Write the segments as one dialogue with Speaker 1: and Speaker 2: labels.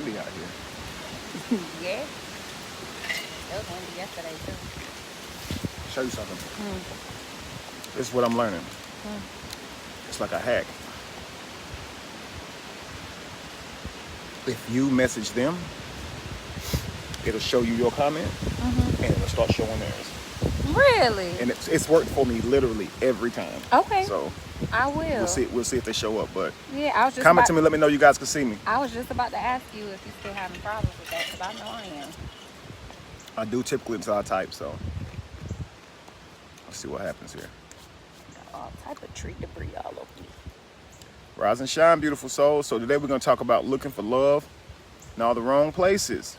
Speaker 1: windy out here.
Speaker 2: Yeah. It was windy yesterday too.
Speaker 1: Show you something. This is what I'm learning. It's like a hack. If you message them, it'll show you your comment, and it'll start showing theirs.
Speaker 2: Really?
Speaker 1: And it's worked for me literally every time.
Speaker 2: Okay.
Speaker 1: So
Speaker 2: I will.
Speaker 1: we'll see if they show up. But
Speaker 2: Yeah, I was just
Speaker 1: comment to me. Let me know you guys can see me.
Speaker 2: I was just about to ask you if you still having problems with that, because I know I am.
Speaker 1: I do typically until I type. So let's see what happens here.
Speaker 2: Got all type of tree debris all over me.
Speaker 1: Rise and shine, beautiful souls. So today we're going to talk about looking for love in all the wrong places.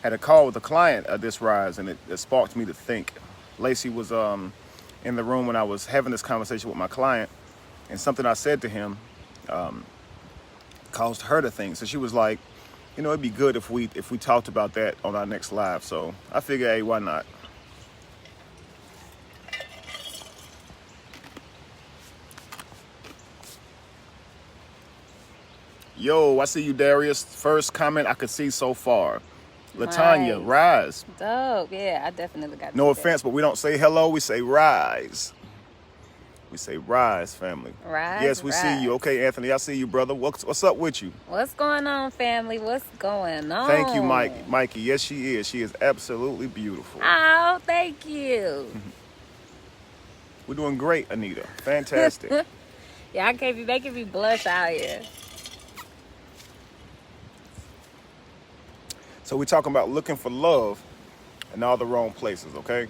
Speaker 1: Had a call with a client of this rise, and it sparked me to think. Lacey was in the room when I was having this conversation with my client, and something I said to him caused her to think. So she was like, you know, it'd be good if we talked about that on our next live. So I figured, hey, why not? Yo, I see you, Darius. First comment I could see so far. Latanya,
Speaker 2: Nice.
Speaker 1: rise.
Speaker 2: Dope. Yeah, I definitely got
Speaker 1: No offense, but we don't say hello, we say rise. We say rise, family.
Speaker 2: Rise.
Speaker 1: Yes, we see you. Okay, Anthony, I see you, brother. What's up with you?
Speaker 2: What's going on, family? What's going on?
Speaker 1: Thank you, Mikey. Yes, she is. She is absolutely beautiful.
Speaker 2: Oh, thank you.
Speaker 1: We're doing great, Anita. Fantastic.
Speaker 2: Y'all can't be making me blush out here.
Speaker 1: So we're talking about looking for love in all the wrong places, okay?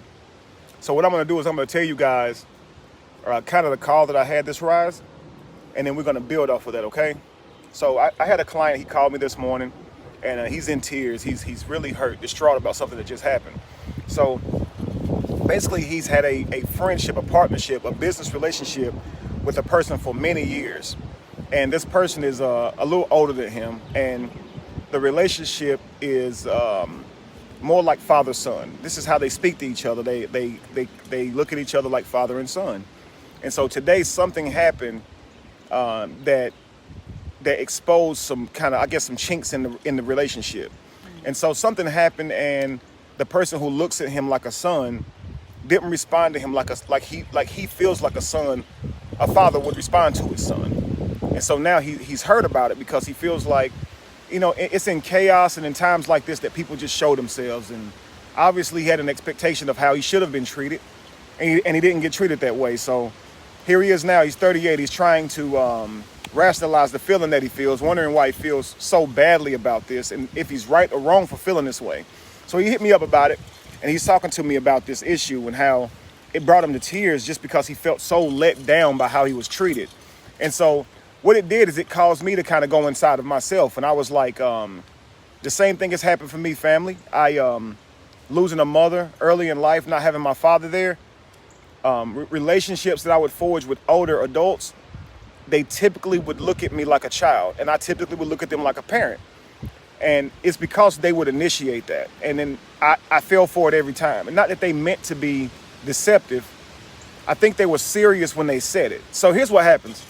Speaker 1: So what I'm going to do is I'm going to tell you guys kind of the call that I had this rise, and then we're going to build off of that, okay? So I had a client, he called me this morning, and he's in tears. He's really hurt, distraught about something that just happened. So basically he's had a friendship, a partnership, a business relationship with a person for many years. And this person is a little older than him, and the relationship is more like father-son. This is how they speak to each other. They look at each other like father and son. And so today something happened that exposed some kind of, I guess, some chinks in the relationship. And so something happened, and the person who looks at him like a son didn't respond to him like he feels like a son, a father would respond to his son. And so now he's heard about it because he feels like, you know, it's in chaos and in times like this that people just show themselves. And obviously he had an expectation of how he should have been treated, and he didn't get treated that way. So here he is now, he's 38. He's trying to rationalize the feeling that he feels, wondering why he feels so badly about this and if he's right or wrong for feeling this way. So he hit me up about it, and he's talking to me about this issue and how it brought him to tears just because he felt so let down by how he was treated. And so what it did is it caused me to kind of go inside of myself. And I was like, the same thing has happened for me, family. I losing a mother early in life, not having my father there. Relationships that I would forge with older adults, they typically would look at me like a child, and I typically would look at them like a parent. And it's because they would initiate that. And then I fell for it every time. And not that they meant to be deceptive. I think they were serious when they said it. So here's what happens.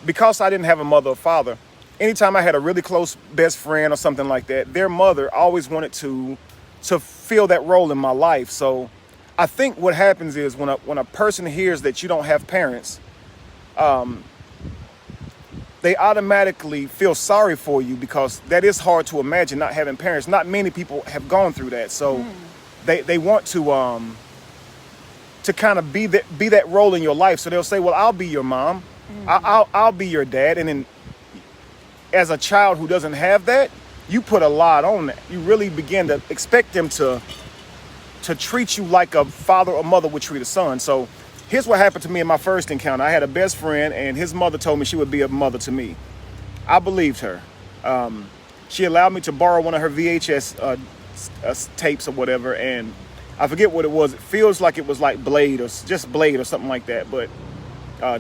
Speaker 1: Because I didn't have a mother or father, anytime I had a really close best friend or something like that, their mother always wanted to fill that role in my life. So I think what happens is when a person hears that you don't have parents, they automatically feel sorry for you, because that is hard to imagine, not having parents. Not many people have gone through that. So they want to kind of be that role in your life. So they'll say, well, I'll be your mom. I'll be your dad. And then as a child who doesn't have that, you put a lot on that. You really begin to expect them to treat you like a father or mother would treat a son. So here's what happened to me in my first encounter. I had a best friend, and his mother told me she would be a mother to me. I believed her. She allowed me to borrow one of her VHS tapes or whatever, and I forget what it was. It feels like it was like Blade or just Blade or something like that. But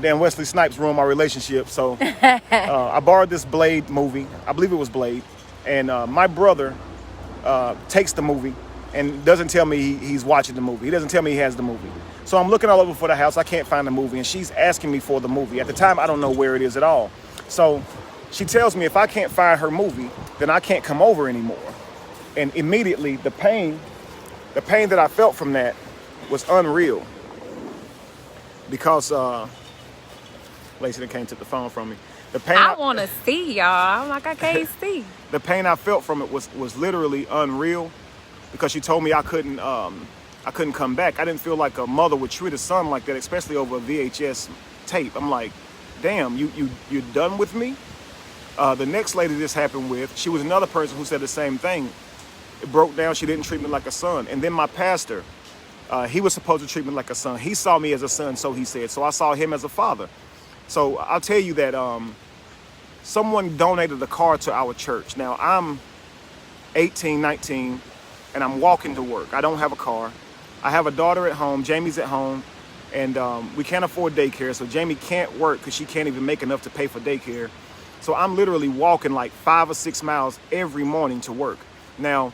Speaker 1: Dan Wesley Snipes ruined my relationship. So I borrowed this Blade movie. I believe it was Blade. And my brother takes the movie and doesn't tell me he's watching the movie. He doesn't tell me he has the movie. So I'm looking all over for the house. I can't find the movie. And she's asking me for the movie. At the time, I don't know where it is at all. So She tells me if I can't find her movie, then I can't come over anymore. And immediately the pain that I felt from that was unreal. Because Lacey came to the phone from me. The pain
Speaker 2: I want to see y'all. I'm like, I can't see.
Speaker 1: The pain I felt from it was literally unreal, because she told me I couldn't come back. I didn't feel like a mother would treat a son like that, especially over a VHS tape. I'm like, damn, you done with me? The next lady this happened with, she was another person who said the same thing. It broke down. She didn't treat me like a son. And then my pastor, he was supposed to treat me like a son. He saw me as a son, so he said. So I saw him as a father. So I'll tell you that someone donated a car to our church. Now I'm 18, 19, and I'm walking to work. I don't have a car. I have a daughter at home. Jamie's at home, and we can't afford daycare. So Jamie can't work because she can't even make enough to pay for daycare. So I'm literally walking like 5 or 6 miles every morning to work. Now,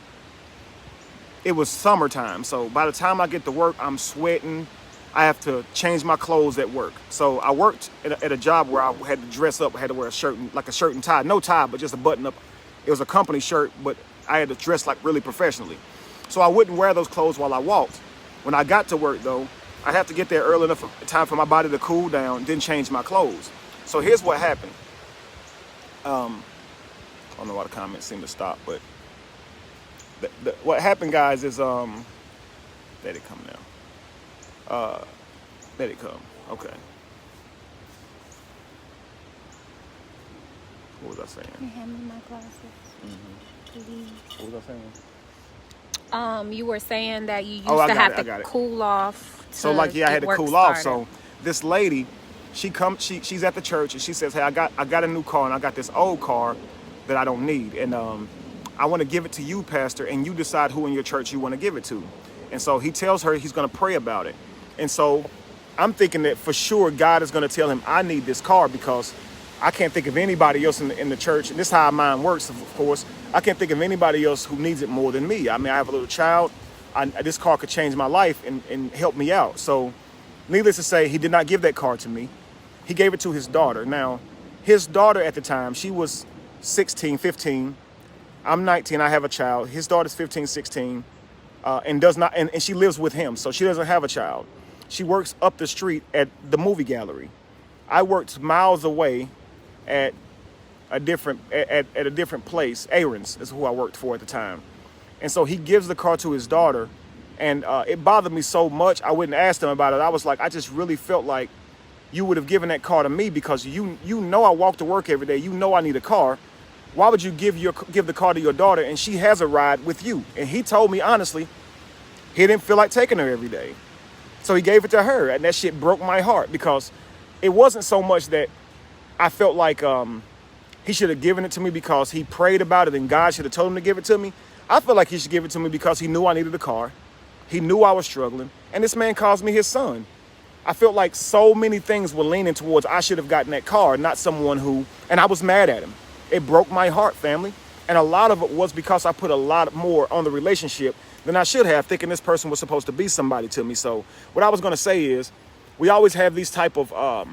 Speaker 1: it was summertime, so by the time I get to work, I'm sweating. I have to change my clothes at work. So I worked at a job where I had to dress up. I had to wear a shirt, like a shirt and tie. No tie, but just a button up. It was a company shirt, but I had to dress like really professionally. So I wouldn't wear those clothes while I walked. When I got to work, though, I had to get there early enough time for my body to cool down, then change my clothes. So here's what happened. I don't know why the comments seem to stop, but what happened, guys, is let it come now. Let it come. Okay. What was I saying?
Speaker 2: Can you hand me my glasses? Please.
Speaker 1: What was I saying?
Speaker 2: You were saying that you used
Speaker 1: I
Speaker 2: to
Speaker 1: got
Speaker 2: have
Speaker 1: it.
Speaker 2: to cool off.
Speaker 1: So like, yeah, I had to cool off. So this lady, she's at the church and she says, hey, I got a new car and I got this old car that I don't need. And I want to give it to you, Pastor, and you decide who in your church you want to give it to. And so he tells her he's going to pray about it. And so I'm thinking that for sure God is going to tell him I need this car, because I can't think of anybody else in the church. And this is how mine works, of course. I can't think of anybody else who needs it more than me. I mean, I have a little child. This car could change my life and help me out. So needless to say, he did not give that car to me. He gave it to his daughter. Now, his daughter at the time, she was 16, 15. I'm 19. I have a child. His daughter's 15, 16, and she lives with him. So she doesn't have a child. She works up the street at the movie gallery. I worked miles away at a different place. Aaron's is who I worked for at the time. And so he gives the car to his daughter, and it bothered me so much I wouldn't ask him about it. I was like, I just really felt like you would have given that car to me, because you know I walk to work every day. You know I need a car. Why would you give the car to your daughter, and she has a ride with you? And he told me honestly, he didn't feel like taking her every day. So he gave it to her, and that shit broke my heart, because it wasn't so much that I felt like he should have given it to me because he prayed about it and God should have told him to give it to me. I feel like he should give it to me because he knew I needed a car. He knew I was struggling, and this man calls me his son. I felt like so many things were leaning towards I should have gotten that car, not someone who, and I was mad at him. It broke my heart, family. And a lot of it was because I put a lot more on the relationship than I should have, thinking this person was supposed to be somebody to me. So what I was going to say is, we always have these type of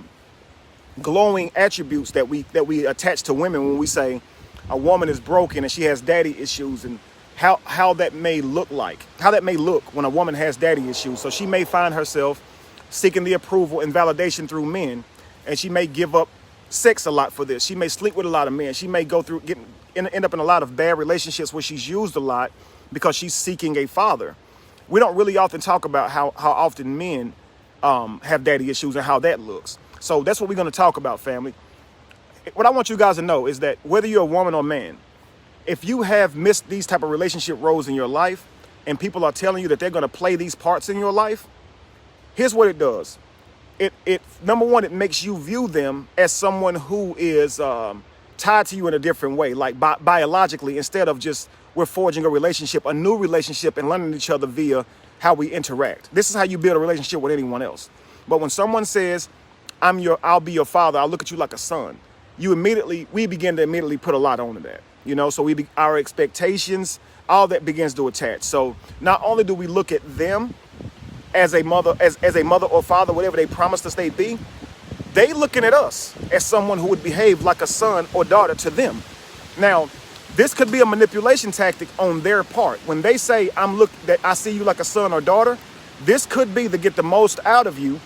Speaker 1: glowing attributes that we attach to women when we say a woman is broken and she has daddy issues, and how that may look when a woman has daddy issues. So she may find herself seeking the approval and validation through men, and she may give up sex a lot for this. She may sleep with a lot of men. She may go through end up in a lot of bad relationships where she's used a lot because she's seeking a father. We don't really often talk about how often men have daddy issues and how that looks. So that's what we're going to talk about, family. What I want you guys to know is that whether you're a woman or man, if you have missed these type of relationship roles in your life and people are telling you that they're going to play these parts in your life, here's what it does. It number one, it makes you view them as someone who is tied to you in a different way, like biologically, instead of just we're forging a new relationship and learning each other via how we interact. This is how you build a relationship with anyone else. But when someone says, I'll be your father, I'll look at you like a son, we begin to immediately put a lot onto that. So our expectations, all that begins to attach. So not only do we look at them as a mother or father, whatever they promised us they'd be, they looking at us as someone who would behave like a son or daughter to them. Now, this could be a manipulation tactic on their part. When they say, that I see you like a son or daughter, this could be to get the most out of you,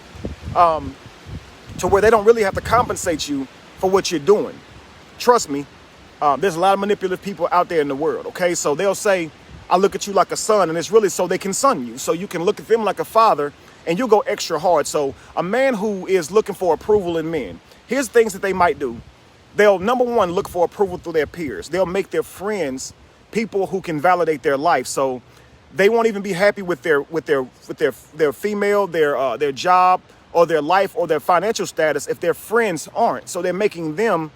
Speaker 1: to where they don't really have to compensate you for what you're doing. Trust me, there's a lot of manipulative people out there in the world, okay? So they'll say, I look at you like a son, and it's really so they can son you. So you can look at them like a father, and you'll go extra hard. So a man who is looking for approval in men, here's things that they might do. They'll, number one, look for approval through their peers. They'll make their friends people who can validate their life. So they won't even be happy with their female, their job, or their life, or their financial status if their friends aren't. So they're making them,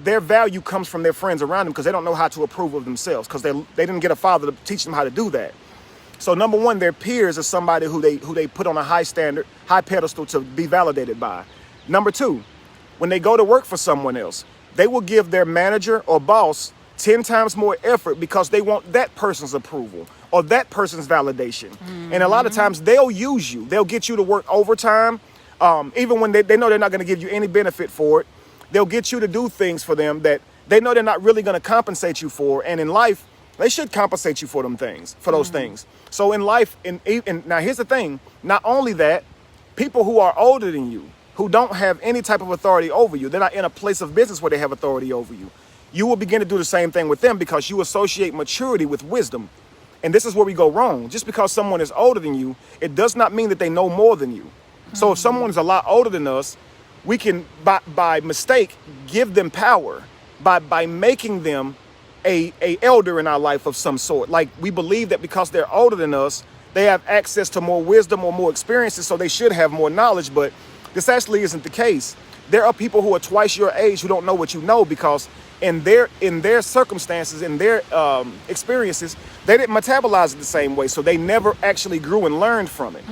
Speaker 1: their value comes from their friends around them, because they don't know how to approve of themselves, because they didn't get a father to teach them how to do that. So number one, their peers are somebody who they put on a high standard, high pedestal to be validated by. Number two, when they go to work for someone else, they will give their manager or boss 10 times more effort because they want that person's approval or that person's validation. And a lot of times they'll use you. They'll get you to work overtime, even when they know they're not going to give you any benefit for it. They'll get you to do things for them that they know they're not really going to compensate you for. And in life, they should compensate you for them things, for those things. So in life, and now here's the thing, not only that, people who are older than you, who don't have any type of authority over you, they're not in a place of business where they have authority over you, you will begin to do the same thing with them, because you associate maturity with wisdom. And this is where we go wrong. Just because someone is older than you, it does not mean that they know more than you. So if someone is a lot older than us, we can, by mistake, give them power by making them a elder in our life of some sort. Like, we believe that because they're older than us, they have access to more wisdom or more experiences, so they should have more knowledge. But this actually isn't the case. There are people who are twice your age who don't know what you know, because in their circumstances, in their experiences, they didn't metabolize it the same way. So they never actually grew and learned from it.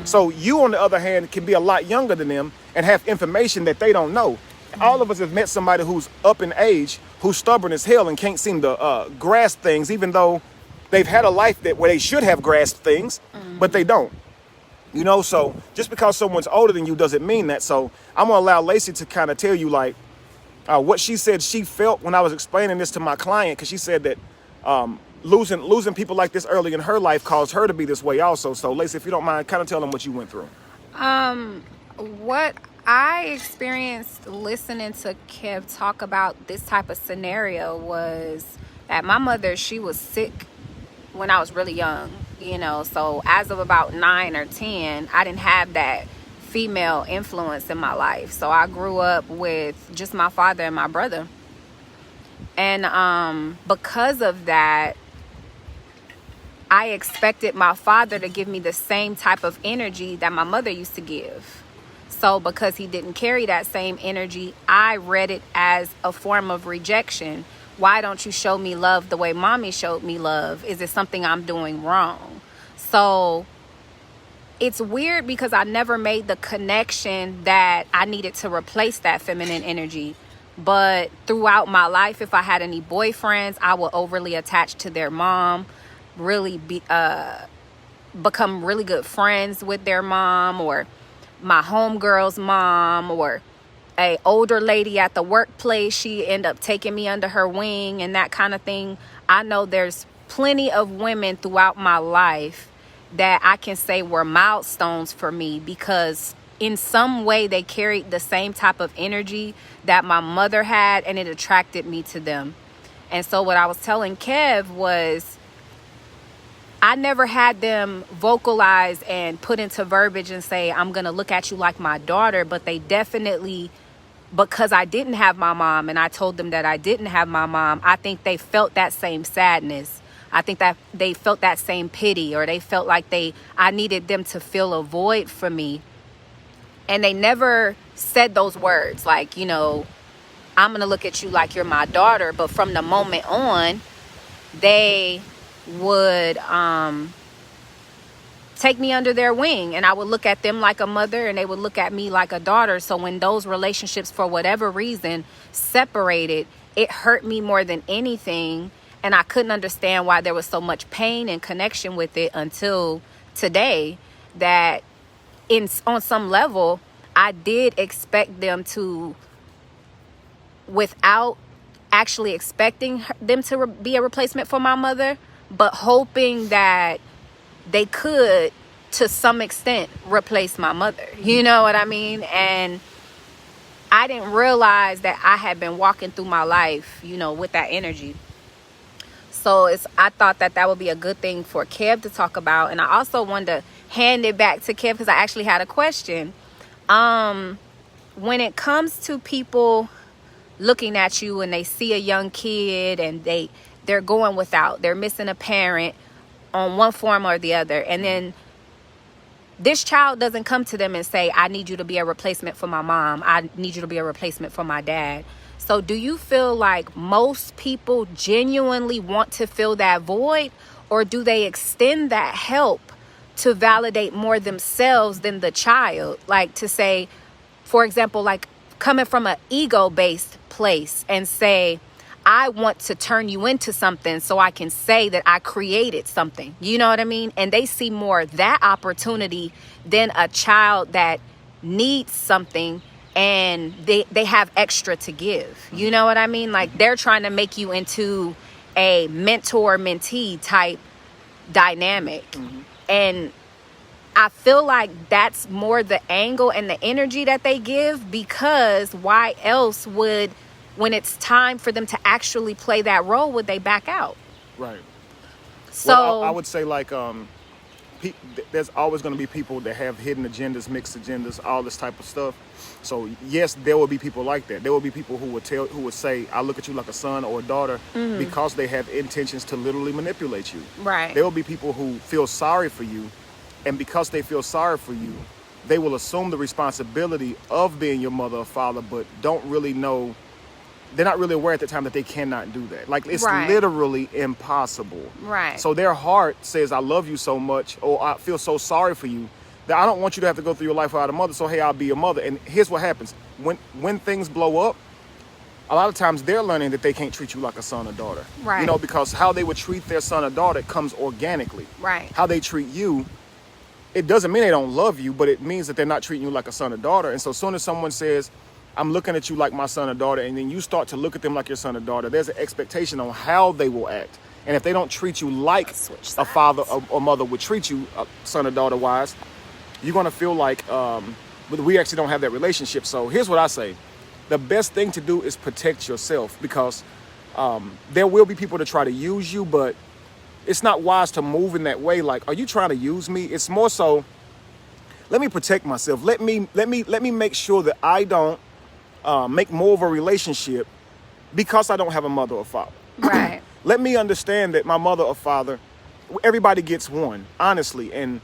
Speaker 1: So you, on the other hand, can be a lot younger than them and have information that they don't know. All of us have met somebody who's up in age, who's stubborn as hell and can't seem to grasp things, even though they've had a life where they should have grasped things, but they don't. You know, so just because someone's older than you doesn't mean that. So I'm going to allow Lacey to kind of tell you, like, what she said she felt when I was explaining this to my client, because she said that losing people like this early in her life caused her to be this way also. So Lacey, if you don't mind, kind of tell them what you went through.
Speaker 2: What I experienced listening to Kev talk about this type of scenario was that my mother, she was sick when I was really young, you know, so as of about 9 or 10, I didn't have that female influence in my life. So I grew up with just my father and my brother. And because of that, I expected my father to give me the same type of energy that my mother used to give. So because he didn't carry that same energy, I read it as a form of rejection. Why don't you show me love the way mommy showed me love? Is it something I'm doing wrong? So it's weird because I never made the connection that I needed to replace that feminine energy. But throughout my life, if I had any boyfriends, I would overly attach to their mom, really become really good friends with their mom, or my homegirl's mom, or a older lady at the workplace. She ended up taking me under her wing and that kind of thing. I know there's plenty of women throughout my life that I can say were milestones for me, because in some way they carried the same type of energy that my mother had, and it attracted me to them. And so what I was telling Kev was, I never had them vocalize and put into verbiage and say, I'm going to look at you like my daughter. But they definitely, because I didn't have my mom and I told them that I didn't have my mom, I think they felt that same sadness. I think that they felt that same pity, or they felt like I needed them to fill a void for me. And they never said those words like, you know, I'm going to look at you like you're my daughter. But from the moment on, they would take me under their wing, and I would look at them like a mother and they would look at me like a daughter. So when those relationships, for whatever reason, separated, it hurt me more than anything. And I couldn't understand why there was so much pain and connection with it until today, that on some level, I did expect them to, without actually expecting them to be a replacement for my mother, but hoping that they could, to some extent, replace my mother. You know what I mean? And I didn't realize that I had been walking through my life, you know, with that energy. So I thought that would be a good thing for Kev to talk about. And I also wanted to hand it back to Kev because I actually had a question. When it comes to people looking at you and they see a young kid and they're going without, they're missing a parent on one form or the other, and then this child doesn't come to them and say, I need you to be a replacement for my mom, I need you to be a replacement for my dad. So do you feel like most people genuinely want to fill that void, or do they extend that help to validate more themselves than the child? Like to say, for example, like coming from an ego-based place and say, I want to turn you into something so I can say that I created something. You know what I mean? And they see more that opportunity than a child that needs something and they have extra to give. You know what I mean? Like they're trying to make you into a mentor-mentee type dynamic. Mm-hmm. And I feel like that's more the angle and the energy that they give, because why else would, when it's time for them to actually play that role, would they back out?
Speaker 1: Right.
Speaker 2: So
Speaker 1: well, I would say like there's always going to be people that have hidden agendas, mixed agendas, all this type of stuff. So yes, there will be people like that. There will be people who would say, I look at you like a son or a daughter, mm-hmm. because they have intentions to literally manipulate you.
Speaker 2: Right.
Speaker 1: There will be people who feel sorry for you, and because they feel sorry for you, they will assume the responsibility of being your mother or father, but don't really know. They're not really aware at the time that they cannot do that. Like, it's
Speaker 2: right.
Speaker 1: literally impossible.
Speaker 2: Right.
Speaker 1: So their heart says, I love you so much, or I feel so sorry for you, that I don't want you to have to go through your life without a mother, so hey, I'll be your mother. And here's what happens. When things blow up, a lot of times they're learning that they can't treat you like a son or daughter.
Speaker 2: Right.
Speaker 1: You know, because how they would treat their son or daughter comes organically.
Speaker 2: Right.
Speaker 1: How they treat you, it doesn't mean they don't love you, but it means that they're not treating you like a son or daughter. And so as soon as someone says, I'm looking at you like my son or daughter, and then you start to look at them like your son or daughter, there's an expectation on how they will act. And if they don't treat you like a father or mother would treat you, son or daughter wise, you're going to feel like we actually don't have that relationship. So here's what I say. The best thing to do is protect yourself, because there will be people that try to use you, but it's not wise to move in that way. Like, are you trying to use me? It's more so, let me protect myself. Let me make sure that I don't make more of a relationship because I don't have a mother or father.
Speaker 2: Right.
Speaker 1: Let me understand that my mother or father, everybody gets one, honestly. And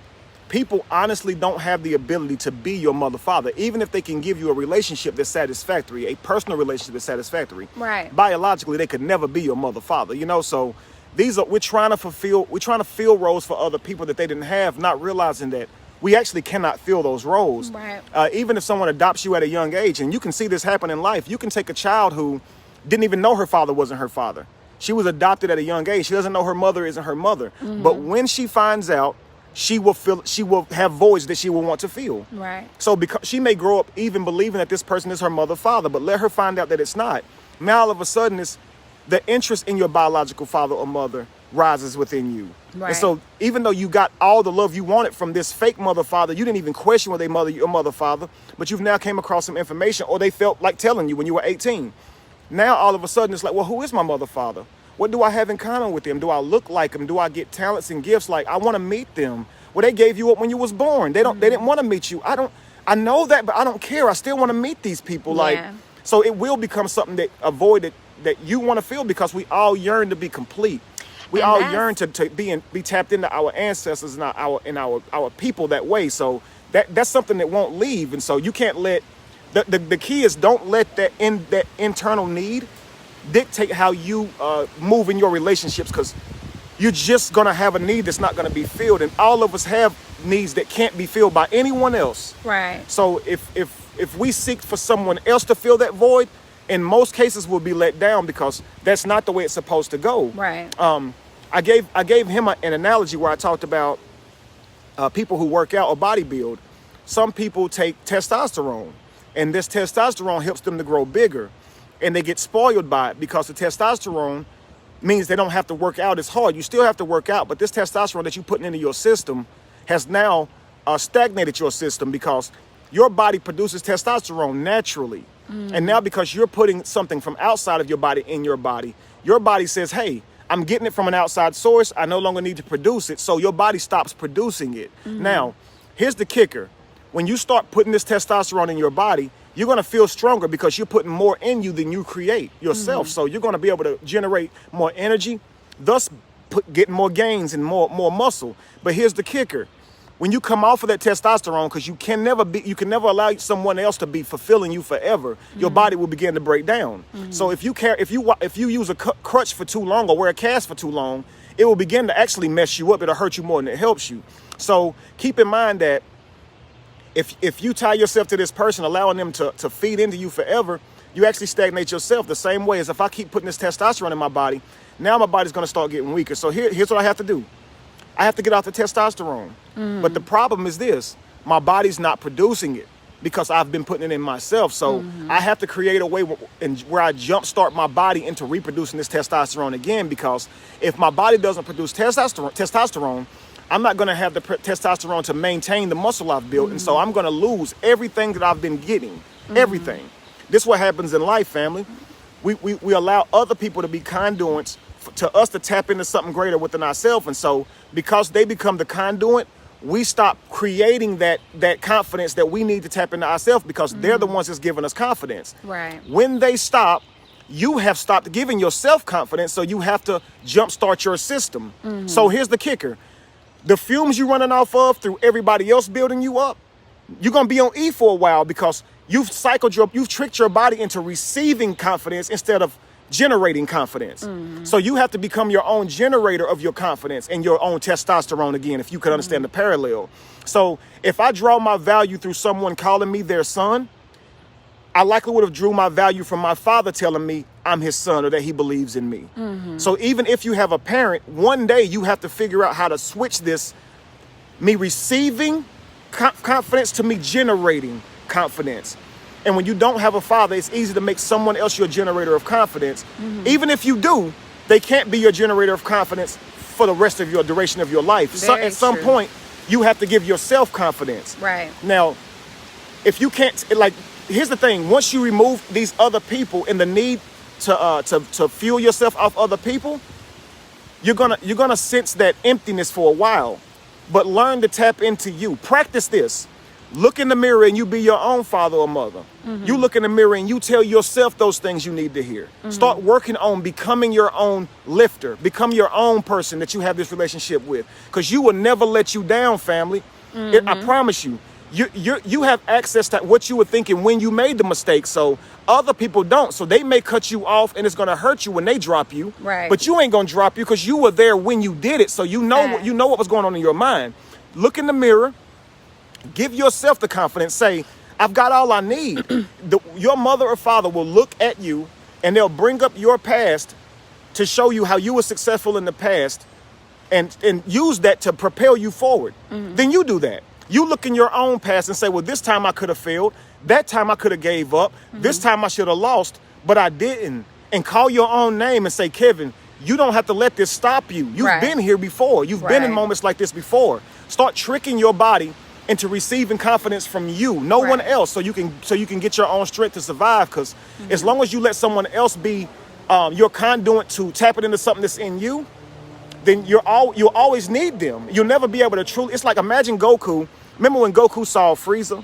Speaker 1: people honestly don't have the ability to be your mother, father, even if they can give you a relationship that's satisfactory, a personal relationship that's satisfactory. Right. Biologically, they could never be your mother, father, you know? So we're trying to fill roles for other people that they didn't have, not realizing that we actually cannot fill those roles. Right. Even if someone adopts you at a young age, and you can see this happen in life. You can take a child who didn't even know her father wasn't her father. She was adopted at a young age. She doesn't know her mother isn't her mother. Mm-hmm. But when she finds out, she will have voids that she will want to fill. Right. So because she may grow up even believing that this person is her mother, father, but let her find out that it's not. Now all of a sudden, it's the interest in your biological father or mother rises within you. Right. And so even though you got all the love you wanted from this fake mother father, you didn't even question whether they your mother father, but you've now came across some information, or they felt like telling you when you were 18. Now all of a sudden it's like, well, who is my mother father? What do I have in common with them? Do I look like them? Do I get talents and gifts? Like, I want to meet them. Well, they gave you up when you was born. They didn't want to meet you. I know that, but I don't care. I still want to meet these people. Yeah. Like, so it will become something that avoided that you want to feel, because we all yearn to be complete. We all yearn to be tapped into our ancestors and our people that way. So that's something that won't leave. And so you can't let the key is, don't let that internal need dictate how you move in your relationships, because you're just gonna have a need that's not gonna be filled, and all of us have needs that can't be filled by anyone else. Right. So if we seek for someone else to fill that void, in most cases we'll be let down, because that's not the way it's supposed to go. Right. I gave him an analogy where I talked about people who work out or bodybuild. some people take testosterone, and this testosterone helps them to grow bigger, and they get spoiled by it because the testosterone means they don't have to work out as hard. You still have to work out, but this testosterone that you're putting into your system has now stagnated your system because your body produces testosterone naturally. And now because you're putting something from outside of your body in your body says, hey, I'm getting it from an outside source. I no longer need to produce it. So your body stops producing it. Now, here's the kicker. When you start putting this testosterone in your body, you're going to feel stronger because you're putting more in you than you create yourself. So you're going to be able to generate more energy, thus getting more gains and more muscle. But here's the kicker. When you come off of that testosterone, because you can never allow someone else to be fulfilling you forever, your body will begin to break down. So if you use a crutch for too long or wear a cast for too long, it will begin to actually mess you up. It'll hurt you more than it helps you. So keep in mind that if you tie yourself to this person, allowing them to feed into you forever, you actually stagnate yourself the same way as if I keep putting this testosterone in my body. Now my body's going to start getting weaker. So here's what I have to do. I have to get off the testosterone. But the problem is this, my body's not producing it because I've been putting it in myself. So I have to create a way where I jumpstart my body into reproducing this testosterone again, because if my body doesn't produce testosterone, I'm not going to have the testosterone to maintain the muscle I've built. And so I'm going to lose everything that I've been getting, everything. This is what happens in life, family. We allow other people to be conduits to us to tap into something greater within ourselves. And so because they become the conduit, we stop creating that confidence that we need to tap into ourselves, because they're the ones that's giving us confidence.
Speaker 2: Right.
Speaker 1: When they stop, you have stopped giving yourself confidence, so you have to jumpstart your system. So here's the kicker. The fumes you're running off of through everybody else building you up, you're going to be on E for a while because you've tricked your body into receiving confidence instead of generating confidence. So you have to become your own generator of your confidence and your own testosterone again, if you could understand the parallel. So if I draw my value through someone calling me their son, I likely would have drew my value from my father telling me I'm his son or that he believes in me. So even if you have a parent, one day you have to figure out how to switch this, me receiving confidence to me generating confidence. And when you don't have a father, it's easy to make someone else your generator of confidence. Even if you do, they can't be your generator of confidence for the rest of your duration of your life. So at some point, you have to give yourself confidence.
Speaker 2: Right.
Speaker 1: Now, if you can't, here's the thing. Once you remove these other people and the need to fuel yourself off other people, you're gonna sense that emptiness for a while. But learn to tap into you. Practice this. Look in the mirror and you be your own father or mother. You look in the mirror and you tell yourself those things you need to hear. Start working on becoming your own lifter. Become your own person that you have this relationship with. Because you will never let you down, family. I promise you. You have access to what you were thinking when you made the mistake. So other people don't. So they may cut you off and it's going to hurt you when they drop you.
Speaker 2: Right.
Speaker 1: But you ain't going to drop you because you were there when you did it. So you know what was going on in your mind. Look in the mirror. Give yourself the confidence. Say, I've got all I need. Your mother or father will look at you and they'll bring up your past to show you how you were successful in the past and use that to propel you forward. Then you do that. You look in your own past and say, well, this time I could have failed. That time I could have gave up. This time I should have lost, but I didn't. And call your own name and say, Kevin, you don't have to let this stop you. You've been here before. You've been in moments like this before. Start tricking your body into receiving confidence from you, no one else, so you can get your own strength to survive. Because as long as you let someone else be your conduit to tap it into something that's in you, then you'll always need them. You'll never be able to truly. It's like, imagine Goku. Remember when Goku saw Frieza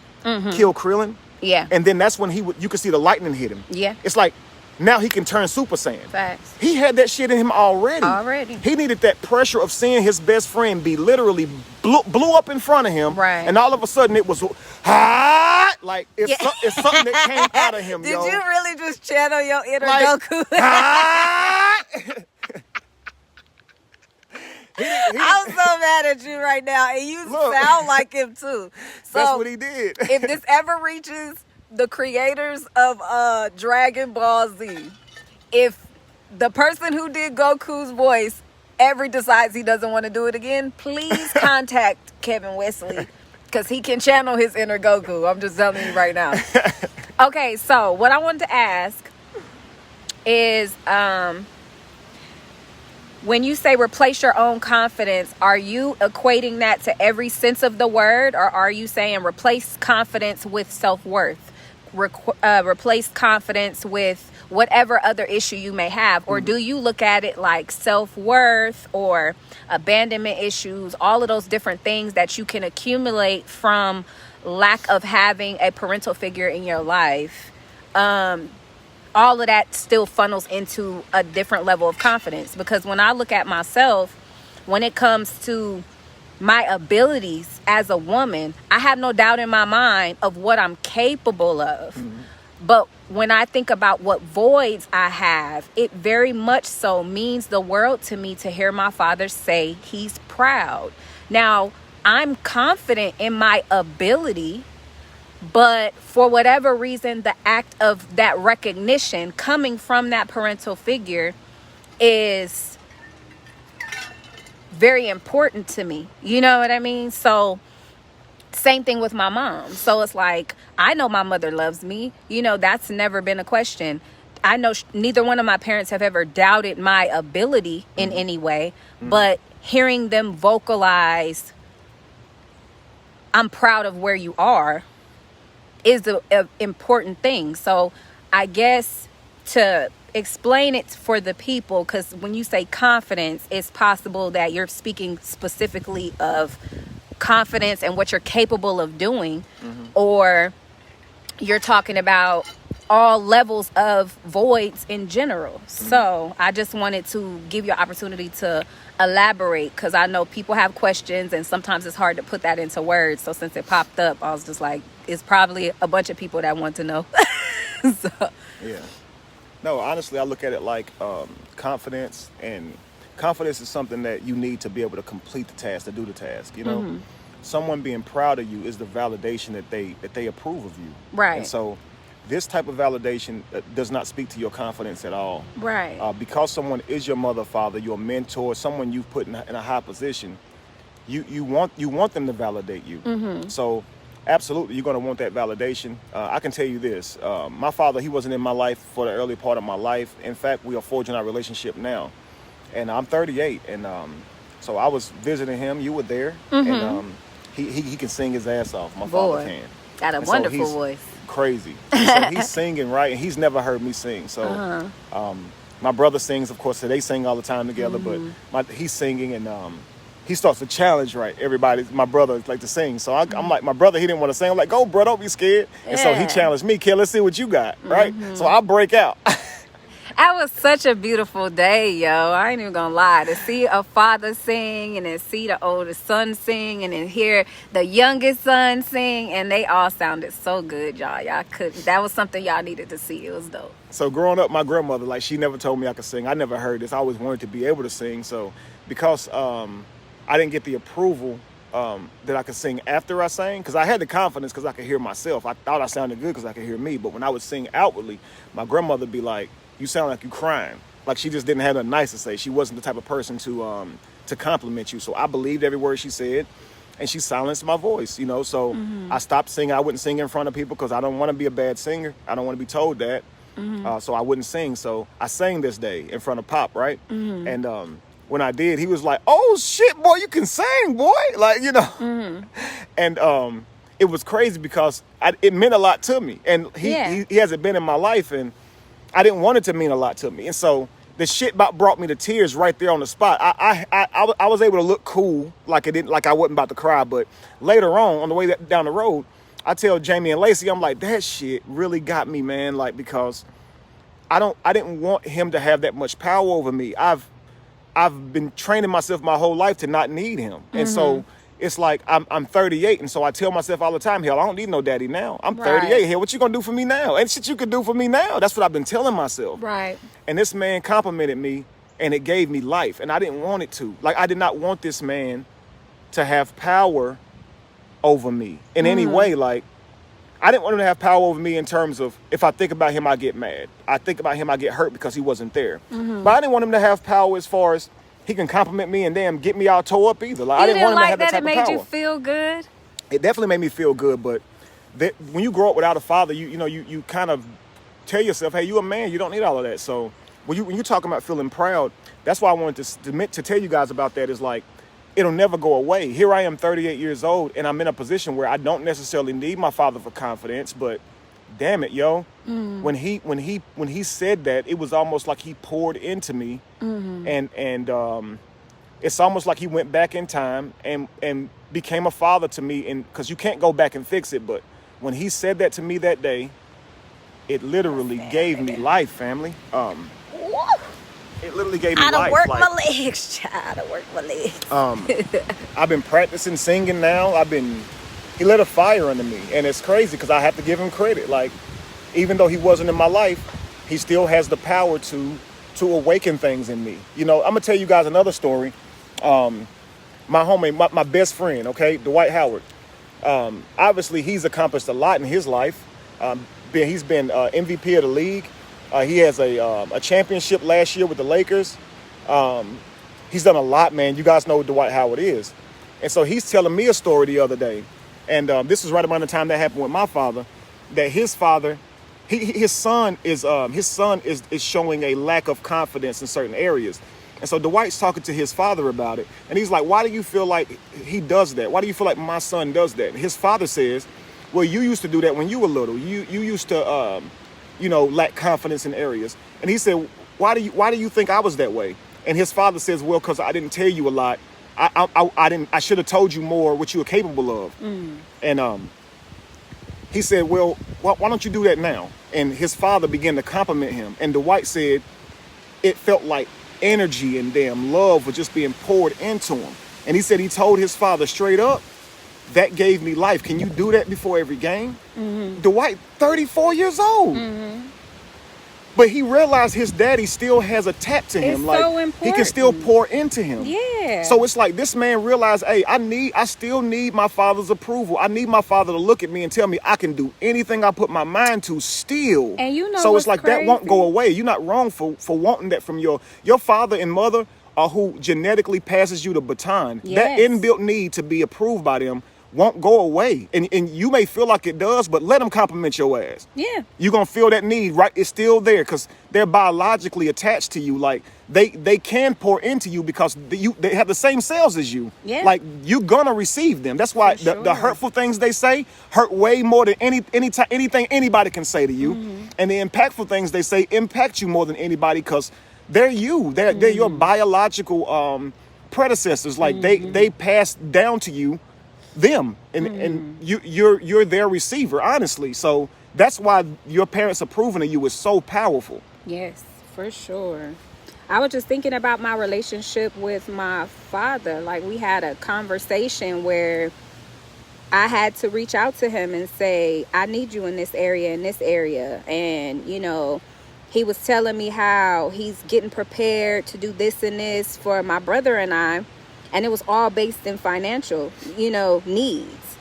Speaker 1: kill Krillin? Yeah. And then that's when you could see the lightning hit him. Yeah. It's like, now he can turn Super Saiyan. Facts. He had that shit in him already. He needed that pressure of seeing his best friend be literally blew up in front of him. Right. And all of a sudden it was, like it's something that came out of him,
Speaker 2: Did you really just channel your inner Goku? I'm so mad at you right now, and you sound like him too. So
Speaker 1: that's what he did.
Speaker 2: If this ever reaches the creators of Dragon Ball Z, if the person who did Goku's voice ever decides he doesn't want to do it again, please contact Kevin Wesley, because he can channel his inner Goku. I'm just telling you right now. Okay, so what I wanted to ask is, when you say replace your own confidence, are you equating that to every sense of the word, or are you saying replace confidence with self-worth? Replace confidence with whatever other issue you may have? Or do you look at it like self-worth or abandonment issues, all of those different things that you can accumulate from lack of having a parental figure in your life? All of that still funnels into a different level of confidence. Because when I look at myself, when it comes to my abilities as a woman, I have no doubt in my mind of what I'm capable of. But when I think about what voids I have, it very much so means the world to me to hear my father say he's proud. Now, I'm confident in my ability, but for whatever reason, the act of that recognition coming from that parental figure is very important to me. You know what I mean? So same thing with my mom. So it's like, I know my mother loves me. You know, that's never been a question. I know neither one of my parents have ever doubted my ability in any way, but hearing them vocalize, I'm proud of where you are, is the important thing. So I guess to explain it for the people, because when you say confidence, it's possible that you're speaking specifically of confidence and what you're capable of doing, or you're talking about all levels of voids in general. So I just wanted to give you an opportunity to elaborate, because I know people have questions and sometimes it's hard to put that into words. So since it popped up, I was just like, it's probably a bunch of people that want to know. So.
Speaker 1: Yeah. No, honestly, I look at it like confidence, and confidence is something that you need to be able to complete the task, to do the task. You know, someone being proud of you is the validation that they approve of you.
Speaker 2: Right.
Speaker 1: And so this type of validation does not speak to your confidence at all.
Speaker 2: Right.
Speaker 1: Because someone is your mother, father, your mentor, someone you've put in a high position, you want them to validate you. So absolutely, you're going to want that validation. I can tell you this. My father, he wasn't in my life for the early part of my life. In fact, we are forging our relationship now. And I'm 38. And so I was visiting him. You were there. And he can sing his ass off. My father can.
Speaker 2: Got a wonderful voice.
Speaker 1: Crazy. And so he's singing, right? And he's never heard me sing. So my brother sings, of course. So they sing all the time together. But he's singing, and he starts to challenge, right? Everybody, my brother, like to sing. So I'm like, my brother, he didn't want to sing. I'm like, go, bro, don't be scared. And so he challenged me, kid, let's see what you got, right? So I break out.
Speaker 2: That was such a beautiful day, yo. I ain't even gonna lie. To see a father sing, and then see the oldest son sing, and then hear the youngest son sing, and they all sounded so good, y'all. Y'all couldn't. That was something y'all needed to see. It was dope.
Speaker 1: So growing up, my grandmother, like, she never told me I could sing. I never heard this. I always wanted to be able to sing. So because I didn't get the approval that I could sing after I sang, because I had the confidence because I could hear myself. I thought I sounded good because I could hear me. But when I would sing outwardly, my grandmother would be like, you sound like you crying. Like, she just didn't have nothing nice to say. She wasn't the type of person to compliment you. So I believed every word she said, and she silenced my voice, you know. So I stopped singing. I wouldn't sing in front of people because I don't want to be a bad singer. I don't want to be told that. So I wouldn't sing. So I sang this day in front of Pop, right? And when I did, he was like, oh shit, boy, you can sing, boy. Like, you know. And it was crazy because it meant a lot to me. And he hasn't been in my life, and I didn't want it to mean a lot to me. And so the shit brought me to tears right there on the spot. I was able to look cool, like I wasn't about to cry. But later on the way down the road, I tell Jamie and Lacey, I'm like, that shit really got me, man. Like, because I didn't want him to have that much power over me. I've been training myself my whole life to not need him. And so it's like, I'm 38. And so I tell myself all the time, hell, I don't need no daddy now. I'm 38. Hell, what you gonna do for me now? And shit you could do for me now. That's what I've been telling myself.
Speaker 2: Right.
Speaker 1: And this man complimented me, and it gave me life. And I didn't want it to. Like, I did not want this man to have power over me in any way. Like, I didn't want him to have power over me in terms of, if I think about him, I get mad. I think about him, I get hurt because he wasn't there. But I didn't want him to have power as far as he can compliment me and damn get me all tore up either. Like, I didn't want him to have that type of power.
Speaker 2: It made you feel good?
Speaker 1: it definitely made me feel good. But when you grow up without a father, you kind of tell yourself, hey, you a man, you don't need all of that. So when you're talking about feeling proud, that's why I wanted to tell you guys about that. Is like, it'll never go away. Here I am, 38 years old, and I'm in a position where I don't necessarily need my father for confidence, but damn it, yo. When he said that, it was almost like he poured into me, and it's almost like he went back in time and became a father to me. And because you can't go back and fix it, but when he said that to me that day, it literally gave me life, family. It literally gave me life.
Speaker 2: I done work my legs, child. I work my legs.
Speaker 1: I've been practicing singing now. He lit a fire under me, and it's crazy because I have to give him credit. Like, even though he wasn't in my life, he still has the power to awaken things in me. I'm gonna tell you guys another story. My homie, my best friend, okay, Dwight Howard. Obviously, he's accomplished a lot in his life. He's been MVP of the league. He has a championship last year with the Lakers. He's done a lot, man. You guys know who Dwight Howard is. And so he's telling me a story the other day. And this is right around the time that happened with my father, that his father, his son is showing a lack of confidence in certain areas. And so Dwight's talking to his father about it. And he's like, why do you feel like he does that? Why do you feel like my son does that? And his father says, well, you used to do that when you were little. You used to, lack confidence in areas. And he said, why do you think I was that way? And his father says, well, because I didn't tell you a lot. I should have told you more what you were capable of. And he said, well, why don't you do that now? And his father began to compliment him. And Dwight said it felt like energy and damn love was just being poured into him. And he said he told his father straight up, that gave me life. Can you do that before every game? Dwight, 34 years old. But he realized his daddy still has a tap to him.
Speaker 2: It's
Speaker 1: like,
Speaker 2: so important.
Speaker 1: He can still pour into him.
Speaker 2: Yeah.
Speaker 1: So it's like this man realized, hey, I still need my father's approval. I need my father to look at me and tell me I can do anything I put my mind to still.
Speaker 2: And
Speaker 1: so it's like
Speaker 2: crazy?
Speaker 1: That won't go away. You're not wrong for wanting that from your father and mother, or who genetically passes you the baton.
Speaker 2: Yes.
Speaker 1: That inbuilt need to be approved by them won't go away. And you may feel like it does, but let them compliment your ass.
Speaker 2: Yeah.
Speaker 1: You're going to feel that need, right? It's still there because they're biologically attached to you. Like, they can pour into you because they have the same cells as you.
Speaker 2: Yeah.
Speaker 1: Like, you're going to receive them. That's why the hurtful things they say hurt way more than anything anybody can say to you. And the impactful things they say impact you more than anybody because they're you. They're your biological predecessors. Like, they pass down to you them, and you're their receiver, honestly. So that's why your parents approving of you is so powerful.
Speaker 2: Yes, for sure. I was just thinking about my relationship with my father. Like, we had a conversation where I had to reach out to him and say, I need you in this area, and he was telling me how he's getting prepared to do this and this for my brother and I. And it was all based in financial, needs.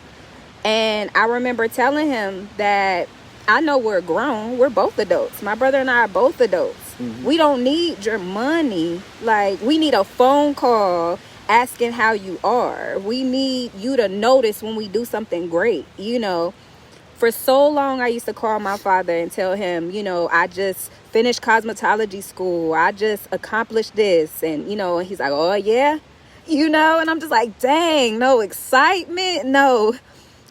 Speaker 2: And I remember telling him that I know we're grown. We're both adults. My brother and I are both adults. We don't need your money. Like, we need a phone call asking how you are. We need you to notice when we do something great, For so long, I used to call my father and tell him, I just finished cosmetology school. I just accomplished this. And, and he's like, oh, yeah? And I'm just like, dang, no excitement, no.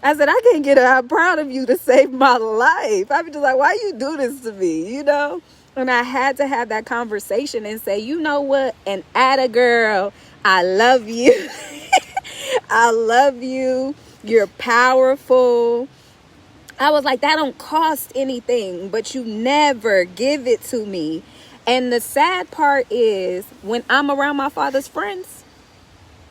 Speaker 2: I said, I can't get I'm proud of you to save my life. I'm just like, why you do this to me, And I had to have that conversation and say, you know what? And atta girl, I love you. I love you. You're powerful. I was like, that don't cost anything, but you never give it to me. And the sad part is when I'm around my father's friends,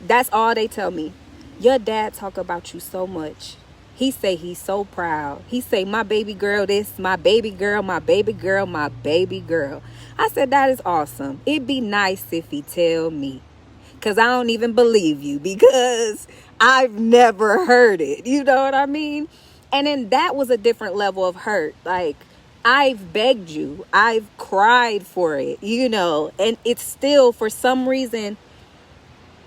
Speaker 2: that's all they tell me. Your dad talk about you so much. He say he's so proud. He say, my baby girl this, my baby girl, my baby girl, my baby girl. I said, that is awesome. It'd be nice if he tell me. Because I don't even believe you. Because I've never heard it. You know what I mean? And then that was a different level of hurt. Like, I've begged you. I've cried for it, And it's still, for some reason,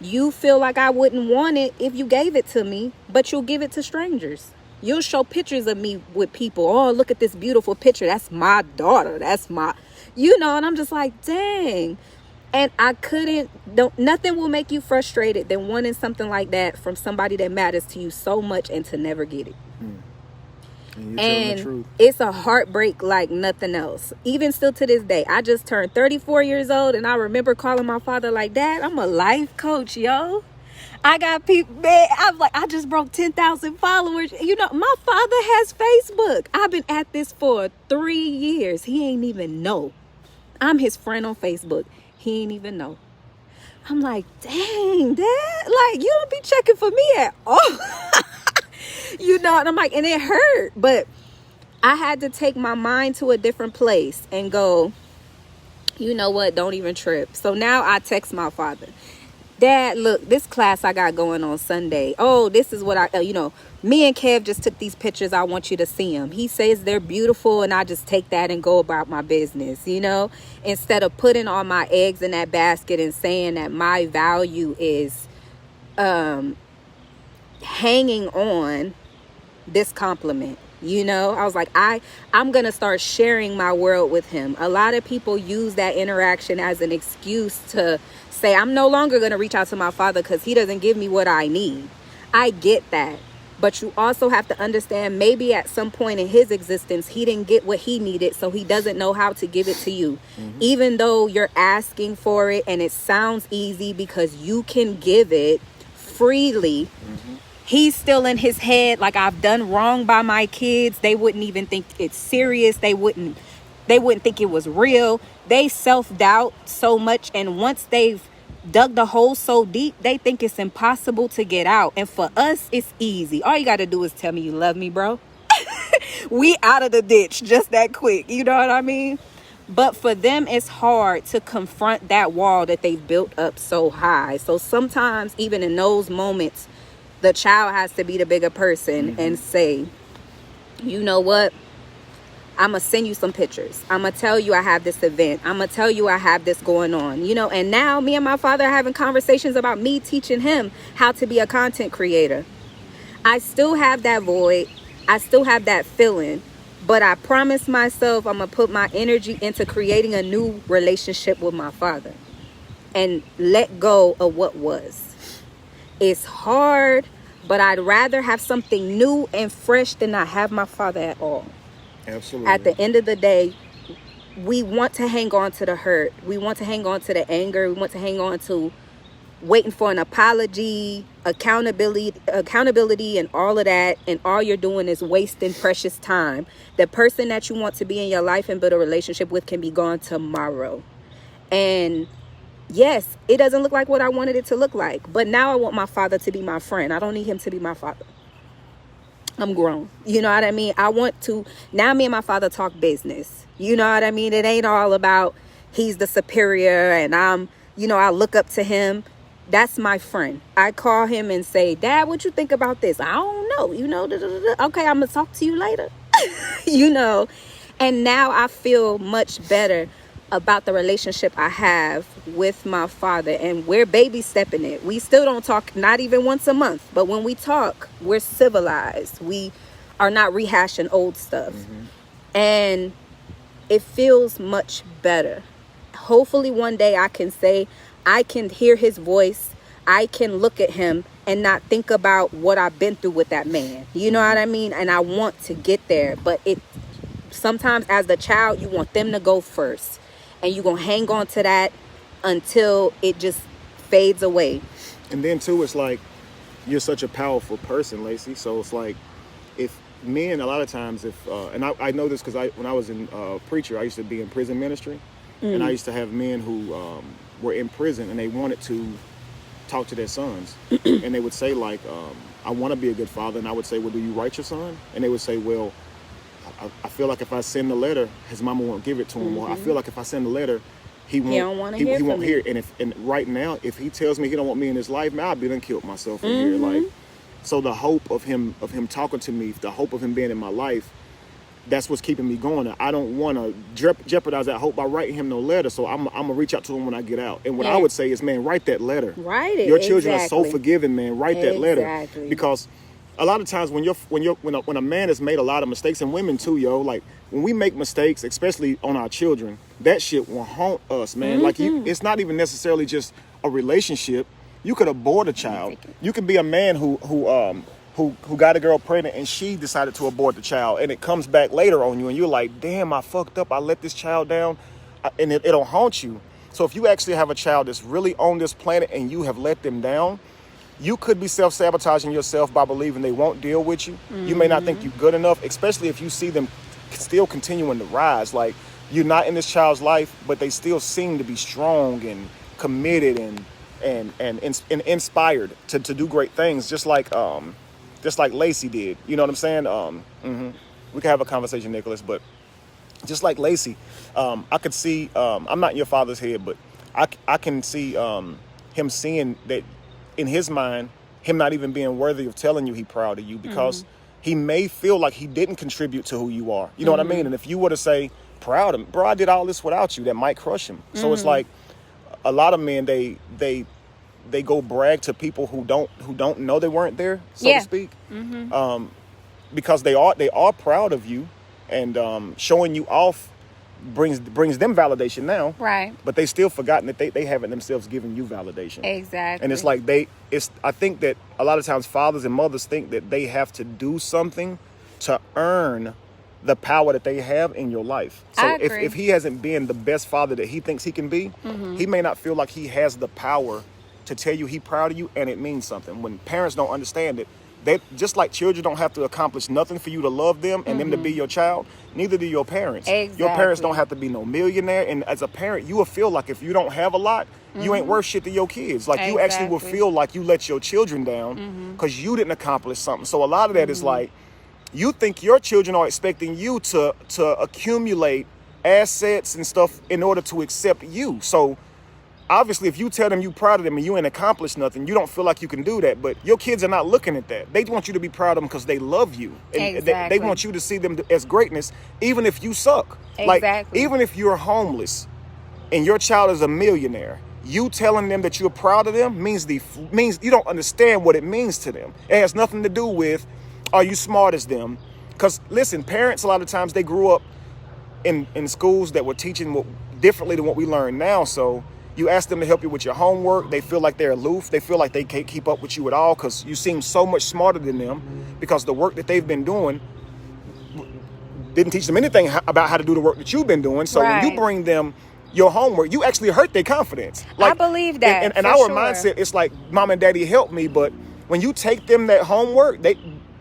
Speaker 2: You feel like I wouldn't want it if you gave it to me, but you'll give it to strangers. You'll show pictures of me with people. Oh, look at this beautiful picture. That's my daughter. That's my, and I'm just like, dang. And nothing will make you frustrated than wanting something like that from somebody that matters to you so much and to never get it. And it's a heartbreak like nothing else. Even still to this day, I just turned 34 years old, and I remember calling my father like, Dad, I'm a life coach, yo. I got people, man, I'm like, I just broke 10,000 followers. My father has Facebook. I've been at this for 3 years. He ain't even know. I'm his friend on Facebook. He ain't even know. I'm like, dang, Dad, like, you don't be checking for me at all. And I'm like, and it hurt, but I had to take my mind to a different place and go, you know what, don't even trip. So now I text my father, Dad, look, this class I got going on Sunday. Oh, this is what me and Kev just took these pictures. I want you to see them. He says they're beautiful, and I just take that and go about my business, instead of putting all my eggs in that basket and saying that my value is hanging on this compliment. I was like, I'm gonna start sharing my world with him. A lot of people use that interaction as an excuse to say, I'm no longer gonna reach out to my father because he doesn't give me what I need. I get that, but you also have to understand, maybe at some point in his existence he didn't get what he needed, so he doesn't know how to give it to you. Even though you're asking for it and it sounds easy because you can give it freely, he's still in his head like, I've done wrong by my kids. They wouldn't even think it's serious. They wouldn't think it was real. They self-doubt so much, and once they've dug the hole so deep, they think it's impossible to get out. And for us, it's easy. All you got to do is tell me you love me, bro. We out of the ditch just that quick. You know what I mean? But for them, it's hard to confront that wall that they've built up so high. So sometimes, even in those moments, the child has to be the bigger person and say, you know what? I'm going to send you some pictures. I'm going to tell you I have this event. I'm going to tell you I have this going on. And now me and my father are having conversations about me teaching him how to be a content creator. I still have that void. I still have that feeling. But I promised myself I'm going to put my energy into creating a new relationship with my father and let go of what was. It's hard, but I'd rather have something new and fresh than not have my father at all.
Speaker 1: Absolutely.
Speaker 2: At the end of the day, we want to hang on to the hurt. We want to hang on to the anger. We want to hang on to waiting for an apology, accountability, and all of that. And all you're doing is wasting precious time. The person that you want to be in your life and build a relationship with can be gone tomorrow. And yes, it doesn't look like what I wanted it to look like. But now I want my father to be my friend. I don't need him to be my father. I'm grown. You know what I mean? I want to, now me and my father talk business. You know what I mean? It ain't all about he's the superior and I look up to him. That's my friend. I call him and say, Dad, what you think about this? I don't know. Okay, I'm going to talk to you later. And now I feel much better about the relationship I have with my father, and we're baby stepping it. We still don't talk, not even once a month, but when we talk, we're civilized. We are not rehashing old stuff. And it feels much better. Hopefully one day I can say, I can hear his voice. I can look at him and not think about what I've been through with that man. You know what I mean? And I want to get there, but sometimes as the child, you want them to go first. And you're going to hang on to that until it just fades away.
Speaker 1: And then, too, it's like, you're such a powerful person, Lacey. So it's like, if men, a lot of times, and I know this because when I was in preacher, I used to be in prison ministry. And I used to have men who were in prison and they wanted to talk to their sons. And they would say, like, I want to be a good father. And I would say, well, do you write your son? And they would say, well, I feel like if I send the letter, his mama won't give it to him. Or I feel like if I send the letter, he won't hear it. And right now, if he tells me he don't want me in his life, man, I'll be done killed myself in here. Like, so the hope of him talking to me, the hope of him being in my life, that's what's keeping me going. I don't want to jeopardize that hope by writing him no letter. So I'm gonna reach out to him when I get out. And what I would say is, man, write that letter.
Speaker 2: Write it.
Speaker 1: Your children are so forgiving, man. Write that letter.
Speaker 2: Exactly.
Speaker 1: Because a lot of times when a man has made a lot of mistakes, and women too, yo, like when we make mistakes, especially on our children, that shit will haunt us, man. Like it's not even necessarily just a relationship. You could abort a child. You could be a man who got a girl pregnant and she decided to abort the child, and it comes back later on you and you're like, damn, I fucked up, I let this child down, and it'll haunt you. So if you actually have a child that's really on this planet and you have let them down, you could be self-sabotaging yourself by believing they won't deal with you. You may not think you're good enough, especially if you see them still continuing to rise. Like, you're not in this child's life, but they still seem to be strong and committed and inspired to do great things, just like Lacey did. You know what I'm saying? We can have a conversation, Nicholas, but just like Lacey, I could see, I'm not in your father's head, but I can see him seeing that in his mind, him not even being worthy of telling you he proud of you, because he may feel like he didn't contribute to who you are. You know what I mean? And if you were to say, proud of him, bro, I did all this without you, that might crush him. So it's like a lot of men, they go brag to people who don't know they weren't there, so to speak, because they are proud of you, and showing you off brings them validation now,
Speaker 2: right?
Speaker 1: But they still forgotten that they haven't themselves given you validation.
Speaker 2: Exactly.
Speaker 1: And it's like I think that a lot of times fathers and mothers think that they have to do something to earn the power that they have in your life. So if he hasn't been the best father that he thinks he can be, he may not feel like he has the power to tell you he proud of you, and it means something. When parents don't understand it, they just like children don't have to accomplish nothing for you to love them and them to be your child, neither do your parents.
Speaker 2: Exactly.
Speaker 1: Your parents don't have to be no millionaire, and as a parent, you will feel like if you don't have a lot, you ain't worth shit to your kids. Like you actually will feel like you let your children down because you didn't accomplish something. So a lot of that is like, you think your children are expecting you to accumulate assets and stuff in order to accept you. So obviously, if you tell them you proud of them and you ain't accomplished nothing, you don't feel like you can do that. But your kids are not looking at that. They want you to be proud of them because they love you. And they want you to see them as greatness, even if you suck. Like, even if you're homeless and your child is a millionaire, you telling them that you're proud of them means you don't understand what it means to them. It has nothing to do with, are you smart as them? Because listen, parents, a lot of times they grew up in schools that were teaching differently than what we learn now. So you ask them to help you with your homework, they feel like they're aloof. They feel like they can't keep up with you at all because you seem so much smarter than them, because the work that they've been doing didn't teach them anything about how to do the work that you've been doing. So when you bring them your homework, you actually hurt their confidence. Like,
Speaker 2: I believe that.
Speaker 1: And our mindset, it's like, mom and daddy helped me, but when you take them that homework,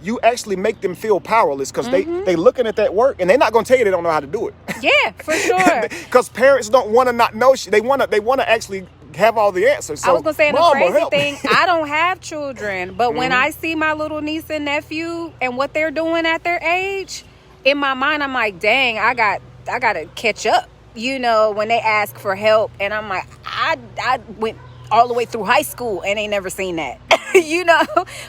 Speaker 1: you actually make them feel powerless, because they looking at that work and they're not going to tell you they don't know how to do it.
Speaker 2: Yeah, for sure.
Speaker 1: Because parents don't want to not know shit. They want to actually have all the answers. So,
Speaker 2: I was going to say, the crazy thing, I don't have children, but when I see my little niece and nephew and what they're doing at their age, in my mind, I'm like, dang, I got to catch up. You know, when they ask for help, and I'm like, I went all the way through high school and ain't never seen that. You know,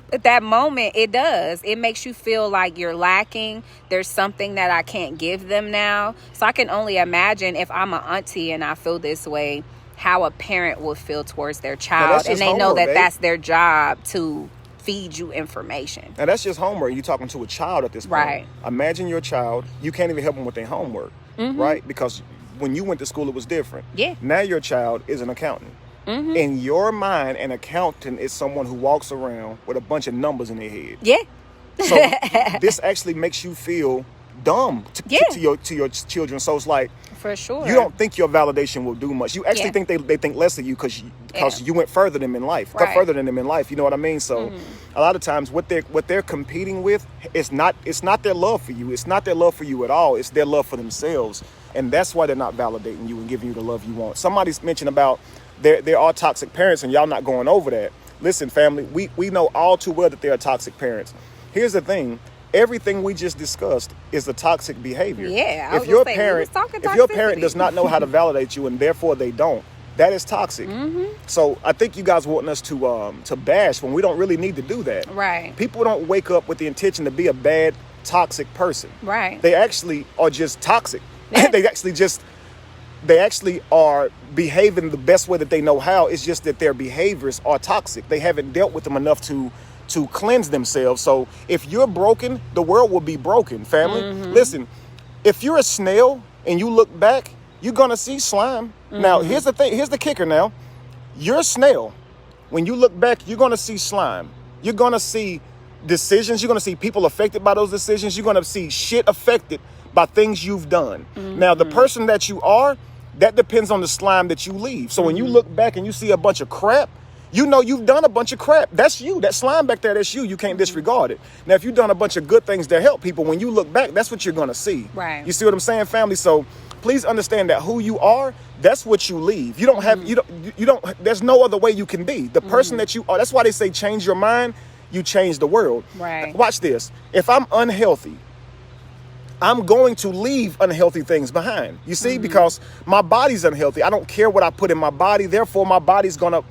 Speaker 2: but that moment, it makes you feel like you're lacking. There's something that I can't give them now. So I can only imagine, if I'm an auntie and I feel this way, how a parent will feel towards their child, and they know that that's their job to feed you information.
Speaker 1: And that's just homework. You're talking to a child at this point.
Speaker 2: Right.
Speaker 1: Imagine your child, you can't even help them with their homework, right? Because when you went to school, it was different.
Speaker 2: Yeah.
Speaker 1: Now your child is an accountant. In your mind, an accountant is someone who walks around with a bunch of numbers in their head.
Speaker 2: Yeah.
Speaker 1: So this actually makes you feel dumb to your children. So it's like,
Speaker 2: for sure,
Speaker 1: you don't think your validation will do much. You actually think they think less of you because you went further than them in life.
Speaker 2: Right.
Speaker 1: Further than them in life. You know what I mean? So a lot of times what they're competing with, it's not their love for you. It's not their love for you at all. It's their love for themselves. And that's why they're not validating you and giving you the love you want. Somebody's mentioned about there are toxic parents, and y'all not going over that. Listen, family, we know all too well that there are toxic parents. Here's the thing. Everything we just discussed is a toxic behavior.
Speaker 2: Yeah.
Speaker 1: If your parent does not know how to validate you, and therefore they don't, that is toxic. So I think you guys want us to bash when we don't really need to do that.
Speaker 2: Right.
Speaker 1: People don't wake up with the intention to be a bad toxic person.
Speaker 2: Right.
Speaker 1: They actually are just toxic.
Speaker 2: Yeah.
Speaker 1: They actually are behaving the best way that they know how. It's just that their behaviors are toxic. They haven't dealt with them enough to cleanse themselves. So if you're broken, the world will be broken, family. Listen, if you're a snail and you look back, you're going to see slime. Now, here's the thing. Here's the kicker now. You're a snail. When you look back, you're going to see slime. You're going to see decisions. You're going to see people affected by those decisions. You're going to see shit affected by things you've done. Now, the person that you are, that depends on the slime that you leave. So when you look back and you see a bunch of crap, you know you've done a bunch of crap. That's you. That slime back there, that's you. You can't disregard it. Now, if you've done a bunch of good things to help people, when you look back, that's what you're going to see.
Speaker 2: Right.
Speaker 1: You see what I'm saying, family? So please understand that who you are, that's what you leave. You don't have, you don't, there's no other way you can be. The person that you are, that's why they say change your mind, you change the world.
Speaker 2: Right.
Speaker 1: Watch this. If I'm unhealthy, I'm going to leave unhealthy things behind. You see, because my body's unhealthy. I don't care what I put in my body. Therefore, my body's going to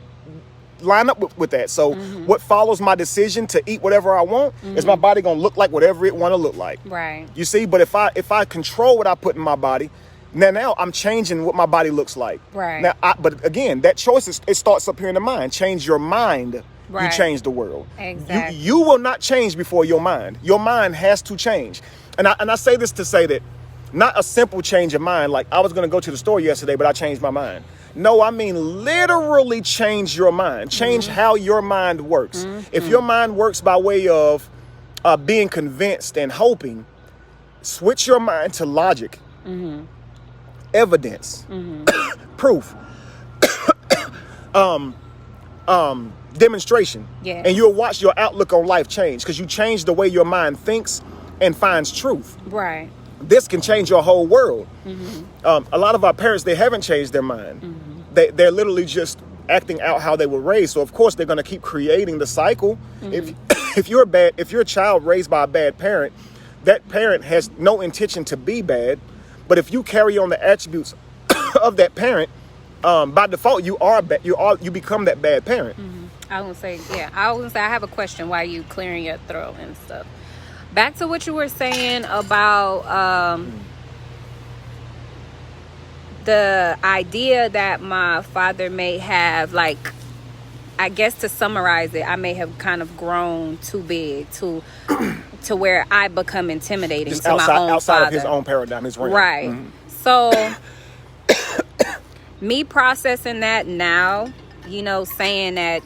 Speaker 1: line up with that. So what follows my decision to eat whatever I want is my body going to look like whatever it want to look like.
Speaker 2: Right.
Speaker 1: You see, but if I control what I put in my body, now I'm changing what my body looks like.
Speaker 2: Right.
Speaker 1: Now, but again, that choice it starts up here in the mind. Change your mind.
Speaker 2: Right.
Speaker 1: You change the world.
Speaker 2: Exactly.
Speaker 1: You will not change before your mind. Your mind has to change. And I say this to say that not a simple change of mind, like I was going to go to the store yesterday, but I changed my mind. No, I mean literally change your mind. Change how your mind works. If your mind works by way of being convinced and hoping, switch your mind to logic, evidence, proof, demonstration.
Speaker 2: Yeah.
Speaker 1: And you'll watch your outlook on life change because you change the way your mind thinks and finds truth.
Speaker 2: Right.
Speaker 1: This can change your whole world. A lot of our parents, they haven't changed their mind. They're literally just acting out how they were raised. So of course they're going to keep creating the cycle. If you're a child raised by a bad parent, that parent has no intention to be bad. But if you carry on the attributes of that parent, by default you become that bad parent.
Speaker 2: I was gonna say I have a question while you clearing your throat and stuff. Back to what you were saying about the idea that my father may have, like, I guess to summarize it, I may have kind of grown too big to where I become intimidating
Speaker 1: Just
Speaker 2: to my own
Speaker 1: outside
Speaker 2: father.
Speaker 1: of his own paradigm, his realm.
Speaker 2: Right. So me processing that now, saying that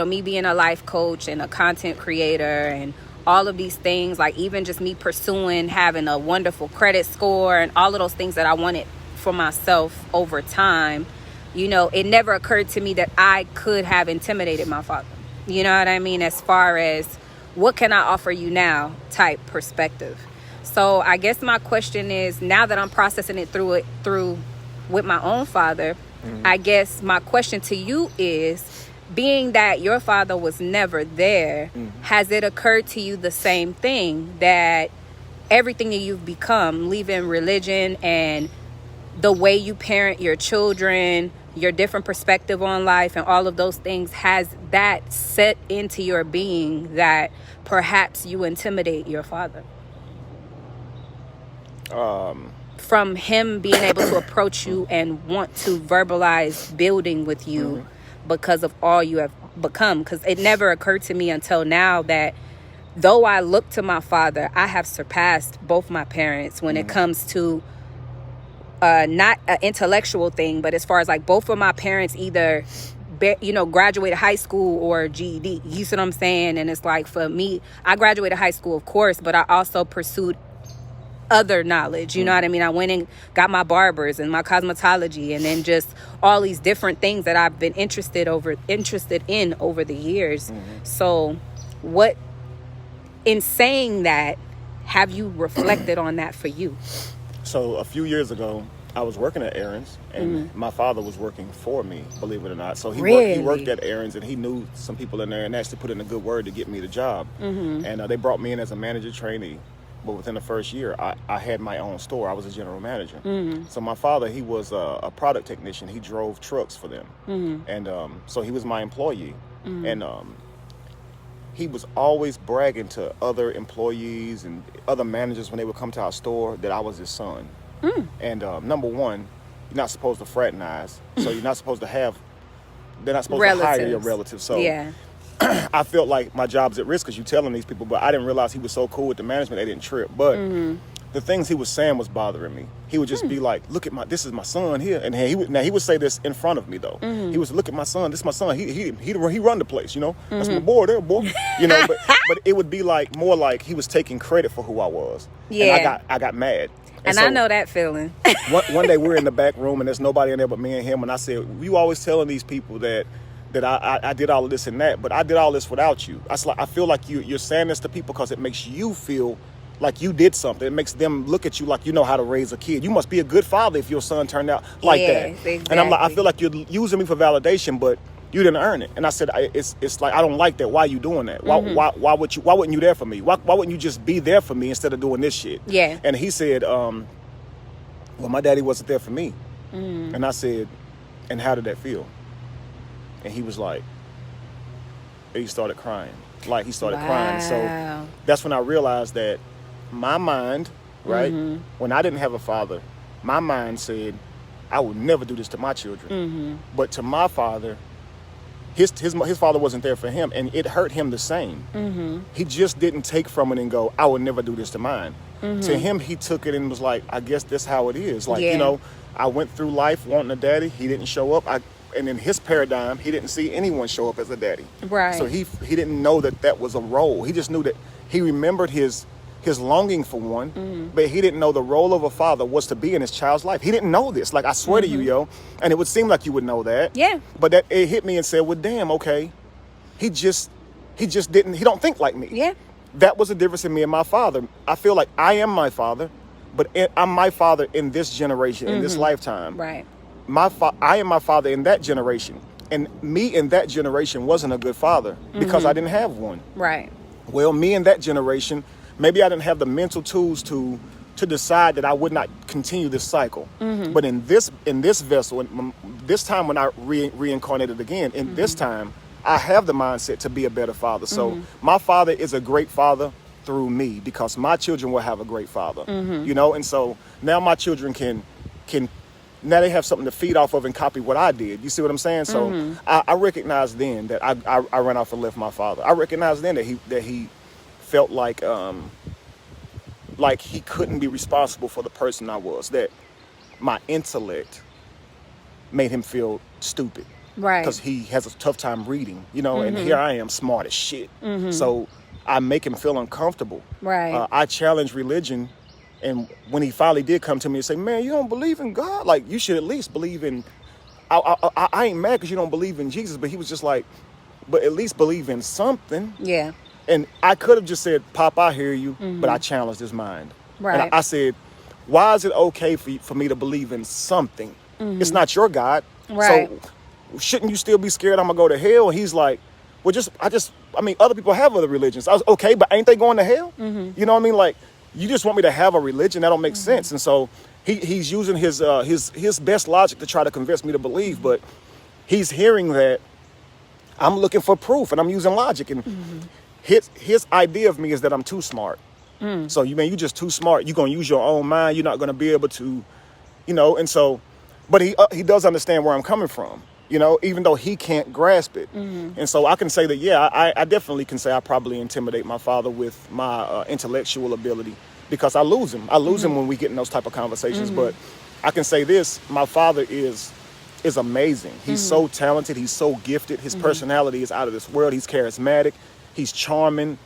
Speaker 2: me being a life coach and a content creator and all of these things, like even just me pursuing having a wonderful credit score and all of those things that I wanted for myself over time, it never occurred to me that I could have intimidated my father. You know what I mean? As far as what can I offer you now type perspective. So I guess my question is, now that I'm processing it through with my own father, I guess my question to you is, being that your father was never there, has it occurred to you the same thing, that everything that you've become, leaving religion and the way you parent your children, your different perspective on life and all of those things, has that set into your being that perhaps you intimidate your father? From him being able to approach you and want to verbalize building with you because of all you have become. Because it never occurred to me until now that though I look to my father, I have surpassed both my parents when it comes to not an intellectual thing, but as far as like both of my parents either graduated high school or GED. You see what I'm saying? And it's like, for me, I graduated high school, of course, but I also pursued other knowledge. You know what I mean? I went and got my barbers and my cosmetology, and then just all these different things that I've been interested in over the years. So what, in saying that, have you reflected on that for you?
Speaker 1: So a few years ago, I was working at Aaron's, and my father was working for me, believe it or not. So he worked at Aaron's, and he knew some people in there and actually put in a good word to get me the job. And they brought me in as a manager trainee. But within the first year, I had my own store. I was a general manager. So my father, he was a product technician. He drove trucks for them. And so he was my employee. And he was always bragging to other employees and other managers when they would come to our store that I was his son. And number one, you're not supposed to fraternize, so you're not supposed to have. They're not supposed to hire your relatives. So
Speaker 2: yeah.
Speaker 1: I felt like my job's at risk because you telling these people, but I didn't realize he was so cool with the management they didn't trip. But the things he was saying was bothering me. He would just be like, "Look at this is my son here," and he would say this in front of me though. He was, "Look at my son. This is my son. He run the place, you know. That's my boy there, boy." You know, but it would be like more like he was taking credit for who I was.
Speaker 2: Yeah,
Speaker 1: and I got mad.
Speaker 2: And
Speaker 1: so,
Speaker 2: I know that feeling.
Speaker 1: one day we're in the back room and there's nobody in there but me and him, and I said, "You always telling these people that I did all of this and that, but I did all this without you. I feel like you're saying this to people because it makes you feel like you did something. It makes them look at you like you know how to raise a kid. You must be a good father if your son turned out like that."
Speaker 2: Exactly.
Speaker 1: And I'm like, I feel like you're using me for validation, but you didn't earn it. And I said, it's like, I don't like that. Why are you doing that? Why wouldn't you there for me? Why wouldn't you just be there for me instead of doing this shit?
Speaker 2: Yeah.
Speaker 1: And he said, well, my daddy wasn't there for me. And I said, and how did that feel? And he was like, he started crying. Like, he started crying. So that's when I realized that my mind, right, when I didn't have a father, my mind said, I would never do this to my children. But to my father, his father wasn't there for him, and it hurt him the same. He just didn't take from it and go, I would never do this to mine. To him, he took it and was like, I guess that's how it is. Like, you know, I went through life wanting a daddy. He didn't show up. And in his paradigm, he didn't see anyone show up as a daddy.
Speaker 2: Right.
Speaker 1: So he didn't know that was a role. He just knew that he remembered his longing for one, but he didn't know the role of a father was to be in his child's life. He didn't know this. Like, I swear to you, yo. And it would seem like you would know that.
Speaker 2: Yeah.
Speaker 1: But it hit me and said, well, damn, okay. He just didn't, he don't think like me.
Speaker 2: Yeah.
Speaker 1: That was the difference in me and my father. I feel like I am my father, but I'm my father in this generation, in this lifetime.
Speaker 2: Right.
Speaker 1: I am my father in that generation. And me in that generation wasn't a good father because I didn't have one.
Speaker 2: Right.
Speaker 1: Well, me in that generation, maybe I didn't have the mental tools to decide that I would not continue this cycle. But in this vessel, this time when I reincarnated again, in this time, I have the mindset to be a better father. So my father is a great father through me because my children will have a great father. You know, and so now my children can now they have something to feed off of and copy what I did. You see what I'm saying? So I recognized then that I ran off and left my father. I recognized then that he felt like he couldn't be responsible for the person I was. That my intellect made him feel stupid.
Speaker 2: Right.
Speaker 1: Because he has a tough time reading, you know, and here I am, smart as shit. So I make him feel uncomfortable.
Speaker 2: Right.
Speaker 1: I challenge religion. And when he finally did come to me and say, man, you don't believe in God? Like, you should at least believe in... I ain't mad because you don't believe in Jesus. But he was just like, but at least believe in something. Yeah. And I could have just said, Pop, I hear you. But I challenged his mind. Right. And I said, why is it okay for me to believe in something? It's not your God. Right. So shouldn't you still be scared I'm going to go to hell? And he's like, well, I mean, other people have other religions. I was, okay, but ain't they going to hell? You know what I mean? Like, you just want me to have a religion? That don't make sense. And so he's using his best logic to try to convince me to believe, but he's hearing that I'm looking for proof and I'm using logic. And his idea of me is that I'm too smart. So you just too smart. You're going to use your own mind. You're not going to be able to, you know, and so, but he does understand where I'm coming from, you know, even though he can't grasp it. And so I can say that, yeah, I definitely can say I probably intimidate my father with my intellectual ability because I lose him. I lose him when we get in those type of conversations. But I can say this, my father is amazing. He's so talented. He's so gifted. His personality is out of this world. He's charismatic. He's charming.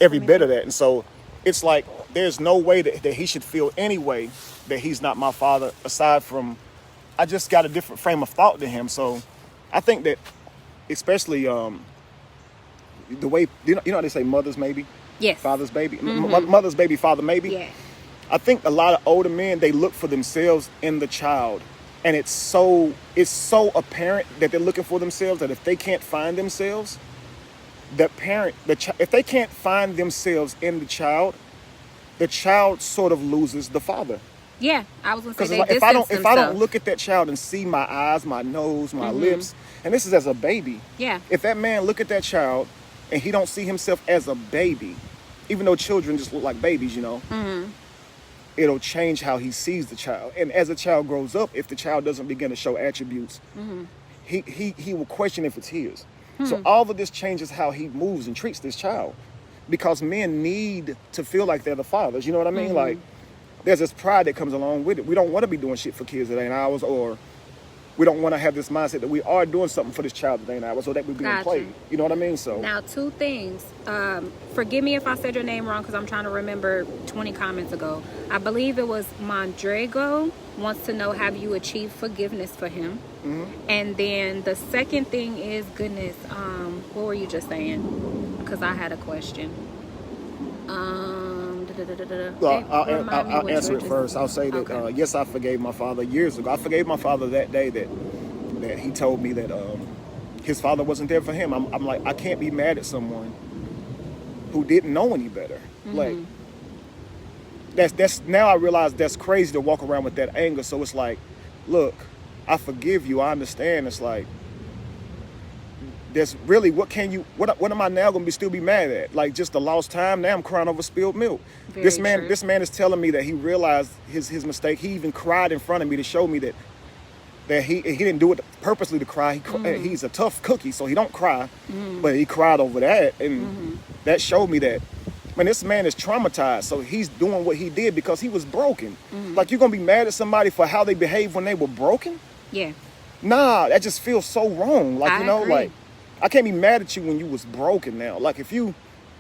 Speaker 1: Every bit of that. And so it's like there's no way that he should feel any way that he's not my father aside from I just got a different frame of thought than him. So I think that especially the way, you know how they say mother's maybe? Yes. Father's baby? Mother's baby, father maybe? Yeah. I think a lot of older men, they look for themselves in the child. And it's so apparent that they're looking for themselves that if they can't find themselves, if they can't find themselves in the child sort of loses the father. Yeah, I was gonna say if I don't look at that child and see my eyes, my nose, my lips, and this is as a baby. Yeah. If that man look at that child and he don't see himself as a baby, even though children just look like babies, you know, it'll change how he sees the child. And as a child grows up, if the child doesn't begin to show attributes, he will question if it's his. So all of this changes how he moves and treats this child, because men need to feel like they're the fathers. You know what I mean? Like, there's this pride that comes along with it. We don't want to be doing shit for kids that ain't ours, or we don't want to have this mindset that we are doing something for this child that ain't ours, or that we're being played. You know what I mean? So
Speaker 2: now, two things. Forgive me if I said your name wrong, because I'm trying to remember 20 comments ago. I believe it was Mondrego wants to know, have you achieved forgiveness for him? And then the second thing is, goodness, what were you just saying? Because I had a question.
Speaker 1: I'll answer it first. I'll say that, yes, I forgave my father years ago. I forgave my father that day that he told me that his father wasn't there for him. I'm like, I can't be mad at someone who didn't know any better. Like, that's now I realize that's crazy to walk around with that anger. So it's like, look, I forgive you. I understand. It's like, there's really, what am I now going to still be mad at? Like, just the lost time? Now I'm crying over spilled milk. This man is telling me that he realized his mistake. He even cried in front of me to show me that he didn't do it purposely to cry. He's a tough cookie, so he don't cry. But he cried over that, and that showed me that, man, this man is traumatized. So he's doing what he did because he was broken. Like, you're going to be mad at somebody for how they behaved when they were broken?
Speaker 2: Yeah.
Speaker 1: Nah, that just feels so wrong. Like, you know,
Speaker 2: agree.
Speaker 1: like, I can't be mad at you when you was broken now. Like, if you,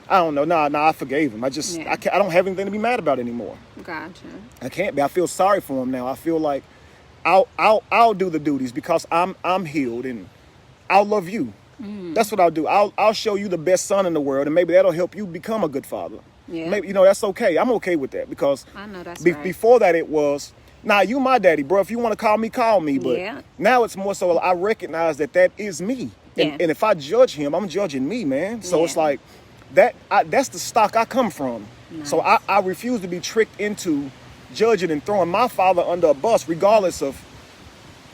Speaker 1: I don't know, nah, I forgave him. I don't have anything to be mad about anymore.
Speaker 2: Gotcha.
Speaker 1: I can't be. I feel sorry for him now. I feel like I'll do the duties because I'm healed, and I'll love you. That's what I'll do. I'll show you the best son in the world, and maybe that'll help you become a good father.
Speaker 2: Yeah.
Speaker 1: Maybe, you know, that's okay. I'm okay with that, because
Speaker 2: I know that's right.
Speaker 1: Before that it was, nah, you my daddy, bro. If you want to call me, call me. But now it's more so I recognize that is me. And if I judge him, I'm judging me, man. So it's like, that's the stock I come from. Nice. So I refuse to be tricked into judging and throwing my father under a bus, regardless of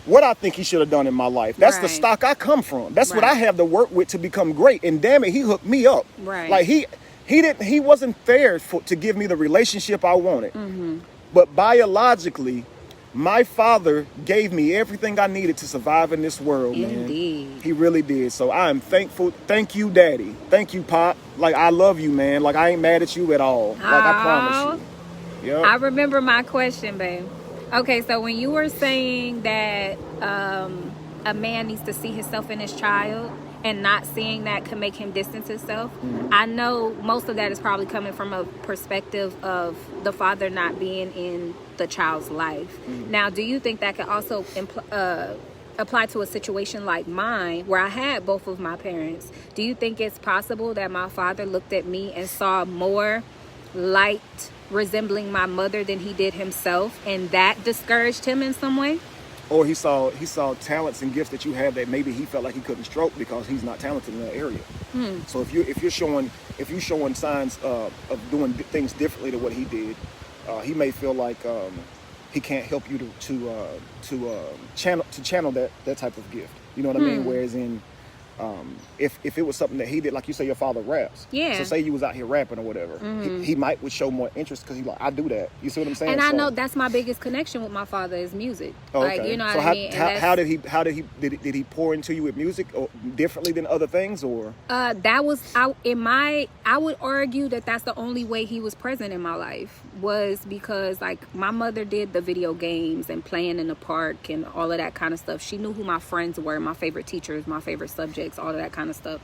Speaker 1: what I think he should have done in my life. That's the stock I come from. That's what I have to work with to become great. And damn it, he hooked me up. Right. Like, he wasn't there to give me the relationship I wanted. But biologically, my father gave me everything I needed to survive in this world, man.
Speaker 2: Indeed.
Speaker 1: He really did. So I am thankful. Thank you, Daddy. Thank you, Pop. Like, I love you, man. Like, I ain't mad at you at all. Like, I promise you. Yep.
Speaker 2: I remember my question, babe. Okay, so when you were saying that a man needs to see himself in his child, and not seeing that can make him distance himself, I know most of that is probably coming from a perspective of the father not being in the child's life. Now, do you think that could also apply to a situation like mine, where I had both of my parents? Do you think it's possible that my father looked at me and saw more light resembling my mother than he did himself, and that discouraged him in some way?
Speaker 1: Or he saw talents and gifts that you have that maybe he felt like he couldn't stroke because he's not talented in that area. So if you're showing signs of doing things differently to what he did, he may feel like he can't help you to channel that type of gift. You know what I mean? Whereas if it was something that he did, like you say, your father raps. Yeah. So say you was out here rapping or whatever, he would show more interest because he like, I do that. You see what I'm saying?
Speaker 2: And I know that's my biggest connection with my father is music. Okay. Like, you know what I mean?
Speaker 1: How did he pour into you with music, or differently than other things, or?
Speaker 2: That was I would argue that that's the only way he was present in my life, was because, like, my mother did the video games and playing in the park and all of that kind of stuff. She knew who my friends were, my favorite teachers, my favorite subjects, all of that kind of stuff.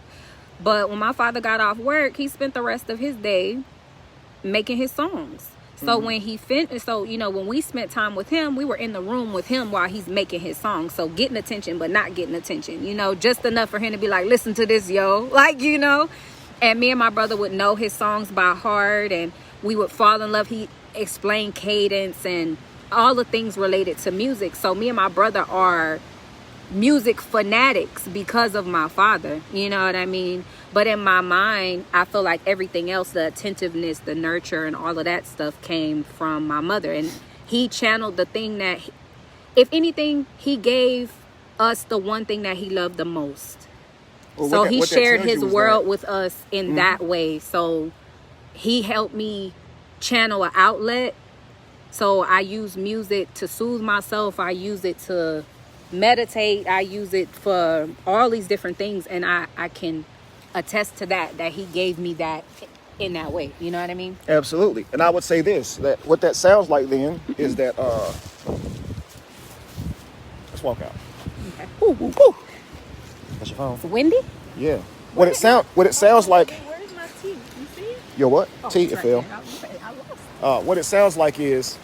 Speaker 2: But when my father got off work, he spent the rest of his day making his songs. So when he when we spent time with him, we were in the room with him while he's making his songs. So getting attention, but not getting attention, just enough for him to be like, listen to this, yo. Like, and me and my brother would know his songs by heart, and we would fall in love. He explained cadence and all the things related to music. So me and my brother are music fanatics because of my father, you know what I mean? But in my mind, I feel like everything else, the attentiveness, the nurture, and all of that stuff came from my mother. And he channeled the thing that, if anything, he gave us the one thing that he loved the most.
Speaker 1: Well,
Speaker 2: So he
Speaker 1: what that
Speaker 2: shared
Speaker 1: tells
Speaker 2: his
Speaker 1: you is
Speaker 2: world
Speaker 1: that-
Speaker 2: with us in that way. So he helped me channel an outlet. So I use music to soothe myself. I use it to meditate. I use it for all these different things. And I can attest to that he gave me that in that way. You know what I mean?
Speaker 1: Absolutely. And I would say this, that what that sounds like then is that, let's walk out.
Speaker 2: Okay.
Speaker 1: Woo, woo, woo. That's your phone.
Speaker 2: It's windy?
Speaker 1: Yeah. What it sounds like,
Speaker 2: Where's my tea? You see it?
Speaker 1: your what?
Speaker 2: Oh,
Speaker 1: T,
Speaker 2: it's
Speaker 1: it
Speaker 2: right
Speaker 1: fell.
Speaker 2: there. I lost it.
Speaker 1: What it sounds like is,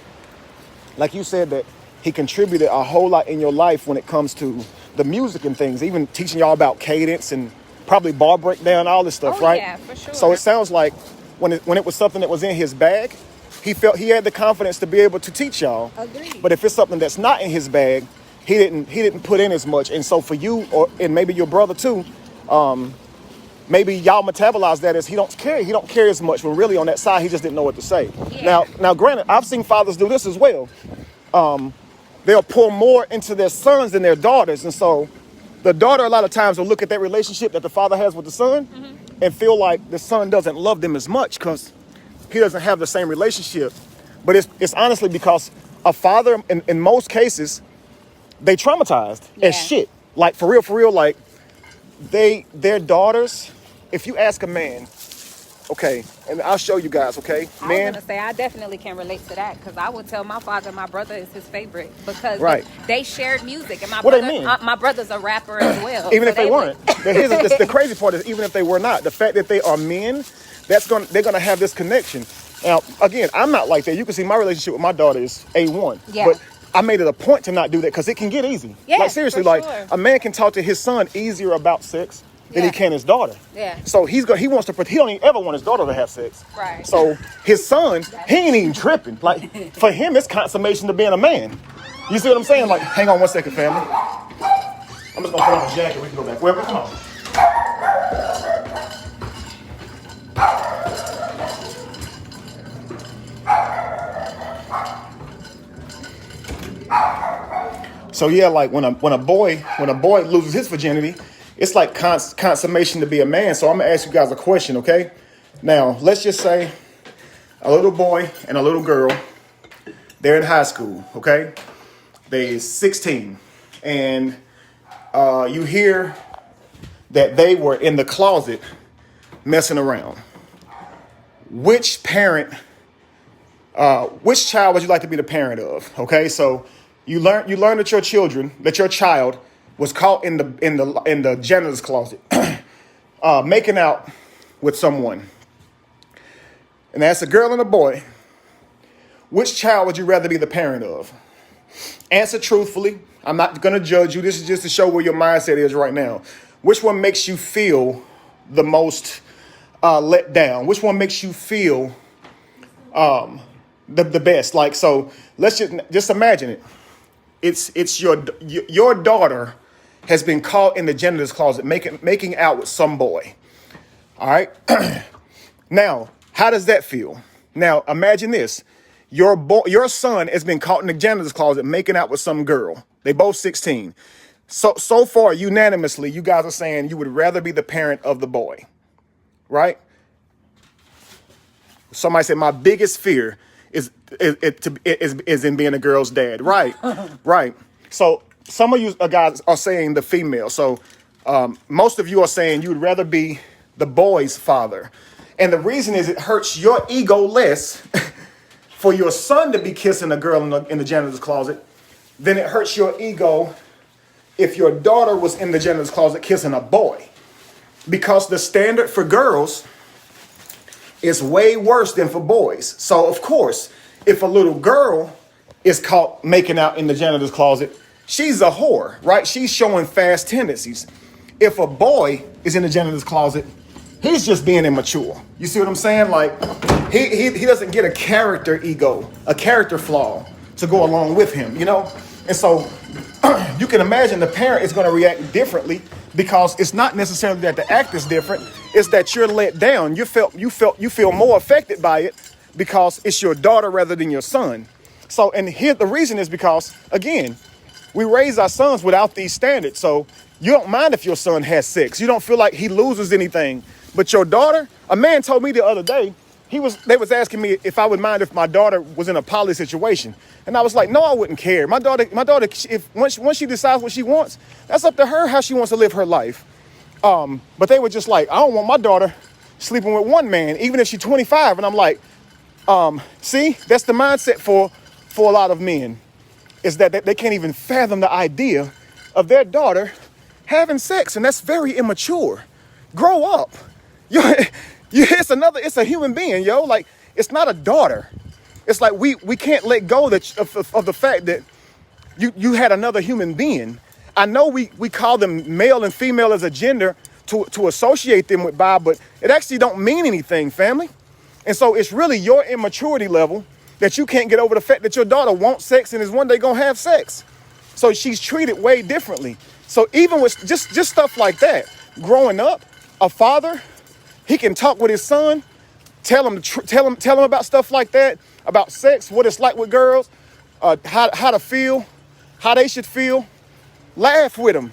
Speaker 1: like you said, that he contributed a whole lot in your life when it comes to the music and things, even teaching y'all about cadence and probably bar breakdown, all this stuff,
Speaker 2: Oh,
Speaker 1: right?
Speaker 2: yeah, for sure.
Speaker 1: So it sounds like when it was something that was in his bag, he felt he had the confidence to be able to teach y'all.
Speaker 2: Agreed.
Speaker 1: But if it's something that's not in his bag, he didn't put in as much. And so for you, and maybe your brother too, maybe y'all metabolize that as he don't care as much, when really on that side he just didn't know what to say.
Speaker 2: Yeah.
Speaker 1: Now granted, I've seen fathers do this as well. They'll pour more into their sons than their daughters. And so the daughter a lot of times will look at that relationship that the father has with the son and feel like the son doesn't love them as much because he doesn't have the same relationship. But it's honestly because a father, in most cases, they traumatized as shit. Like for real, like their daughters, if you ask a man, okay, and I'll show you guys, okay?
Speaker 2: I was gonna say I definitely can relate to that because I would tell my father my brother is his favorite because they shared music and my brother's a rapper as well.
Speaker 1: Even
Speaker 2: so
Speaker 1: if they weren't, the crazy part is even if they were not, the fact that they are men, they're gonna have this connection. Now, again, I'm not like that. You can see my relationship with my daughter is A1, but I made it a point to not do that because it can get easy.
Speaker 2: Yeah,
Speaker 1: like seriously, a man can talk to his son easier about sex than he can his daughter.
Speaker 2: Yeah.
Speaker 1: So he don't even ever want his daughter to have sex.
Speaker 2: Right.
Speaker 1: So his son, he ain't even tripping. Like for him, it's consummation to being a man. You see what I'm saying? Like, hang on one second, family. I'm just gonna put on a jacket. We can go back. Wherever, come on. So yeah, like when a boy loses his virginity, it's like consummation to be a man. So I'm gonna ask you guys a question, okay? Now let's just say a little boy and a little girl, they're in high school, okay? They're 16, and you hear that they were in the closet messing around. Which child would you like to be the parent of? Okay, so you learn that your child was caught in the janitor's closet, making out with someone, and that's a girl and a boy. Which child would you rather be the parent of? Answer truthfully. I'm not going to judge you. This is just to show where your mindset is right now. Which one makes you feel the most let down? Which one makes you feel the best? Like, so let's just imagine it. It's your daughter has been caught in the janitor's closet making out with some boy. All right. Now, how does that feel? Now, imagine this. Your son has been caught in the janitor's closet making out with some girl. They both 16. So far, unanimously, you guys are saying you would rather be the parent of the boy, right? Somebody said my biggest fear is in being a girl's dad. Right, right. So some of you guys are saying the female. So most of you are saying you would rather be the boy's father. And the reason is it hurts your ego less for your son to be kissing a girl in the janitor's closet than it hurts your ego if your daughter was in the janitor's closet kissing a boy. Because the standard for girls is way worse than for boys. So, of course, if a little girl is caught making out in the janitor's closet, she's a whore, right? She's showing fast tendencies. If a boy is in the janitor's closet, he's just being immature. You see what I'm saying? Like, he doesn't get a character ego, a character flaw to go along with him, you know? And so you can imagine the parent is going to react differently because it's not necessarily that the act is different. It's that you're let down. You feel more affected by it because it's your daughter rather than your son. So, and here the reason is because, again, we raise our sons without these standards. So You don't mind if your son has sex. You don't feel like he loses anything. But your daughter, a man told me the other day, they was asking me if I would mind if my daughter was in a poly situation. And I was like, no, I wouldn't care. My daughter, if once she decides what she wants, that's up to her how she wants to live her life. But they were just like, I don't want my daughter sleeping with one man, even if she's 25. And I'm like, see, that's the mindset for a lot of men, is that they can't even fathom the idea of their daughter having sex. And that's very immature. Grow up. It's a human being, yo. Like, it's not a daughter. It's like we can't let go of the fact that you had another human being. I know we call them male and female as a gender to associate them with Bob, but it actually don't mean anything, family. And so it's really your immaturity level that you can't get over the fact that your daughter wants sex and is one day gonna have sex. So she's treated way differently. So even with just stuff like that, growing up, a father, he can talk with his son, tell him about stuff like that, about sex, what it's like with girls, how to feel, how they should feel. Laugh with him.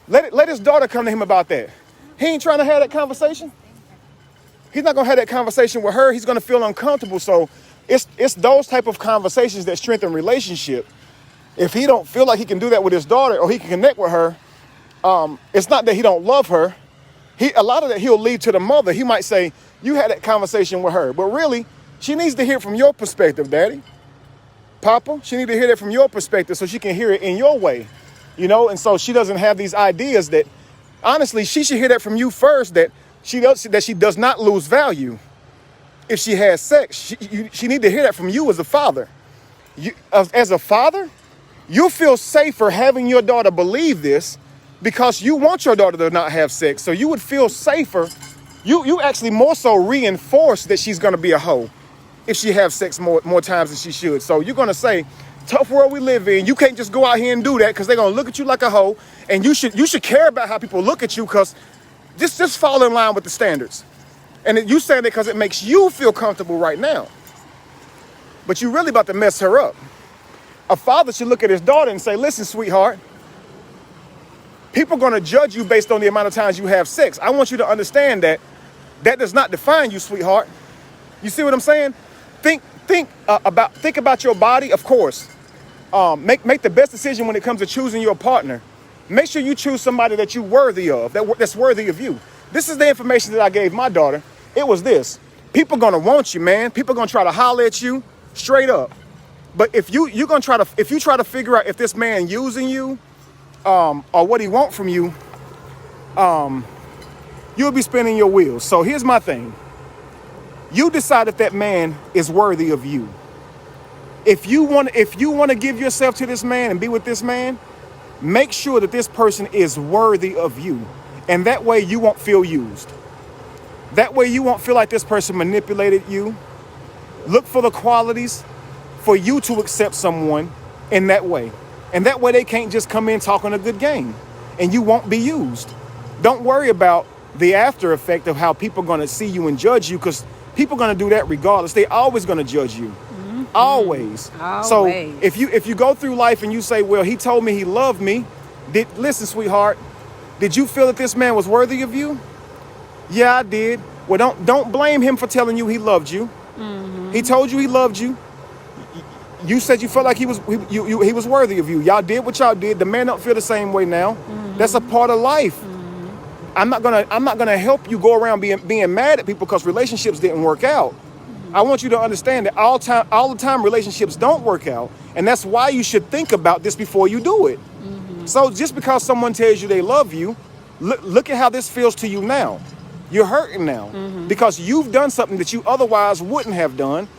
Speaker 1: Let his daughter come to him about that. He ain't trying to have that conversation. He's not gonna have that conversation with her. He's gonna feel uncomfortable. So it's those type of conversations that strengthen relationship. If he don't feel like he can do that with his daughter or he can connect with her, it's not that he don't love her. A lot of that he'll leave to the mother. He might say, you had that conversation with her, but really, she needs to hear it from your perspective, Daddy. Papa, she needs to hear that from your perspective so she can hear it in your way, you know? And so she doesn't have these ideas that, honestly, she should hear that from you first, that she does not lose value if she has sex. She need to hear that from you as a father. As a father, you'll feel safer having your daughter believe this because you want your daughter to not have sex. So you would feel safer. You actually more so reinforce that she's going to be a hoe if she has sex more times than she should. So you're going to say, tough world we live in. You can't just go out here and do that because they're going to look at you like a hoe. And you should care about how people look at you because just fall in line with the standards. And you saying it because it makes you feel comfortable right now. But you're really about to mess her up. A father should look at his daughter and say, listen, sweetheart, people are going to judge you based on the amount of times you have sex. I want you to understand that does not define you, sweetheart. You see what I'm saying? Think about your body, of course. Make the best decision when it comes to choosing your partner. Make sure you choose somebody that you're worthy of, that's worthy of you. This is the information that I gave my daughter. It was this. People going to want you, man. People going to try to holler at you straight up. But if you try to figure out if this man using you, or what he want from you, you'll be spinning your wheels. So here's my thing. You decide if that man is worthy of you. If you want to give yourself to this man and be with this man, make sure that this person is worthy of you. And that way you won't feel used. That way you won't feel like this person manipulated you. Look for the qualities for you to accept someone in that way. And that way they can't just come in talking a good game and you won't be used. Don't worry about the after effect of how people are going to see you and judge you, because people are going to do that regardless. They're always going to judge you. Mm-hmm. Always. So if you go through life and you say, well, he told me he loved me. Listen, sweetheart, did you feel that this man was worthy of you? Yeah, I did. Well, don't blame him for telling you he loved you. Mm-hmm. He told you he loved you. You said you felt like he was worthy of you. Y'all did what y'all did. The man don't feel the same way now. Mm-hmm. That's a part of life. Mm-hmm. I'm not gonna help you go around being mad at people because relationships didn't work out. Mm-hmm. I want you to understand that all the time relationships don't work out, and that's why you should think about this before you do it. Mm-hmm. So just because someone tells you they love you, look at how this feels to you now. You're hurting now because you've done something that you otherwise wouldn't have done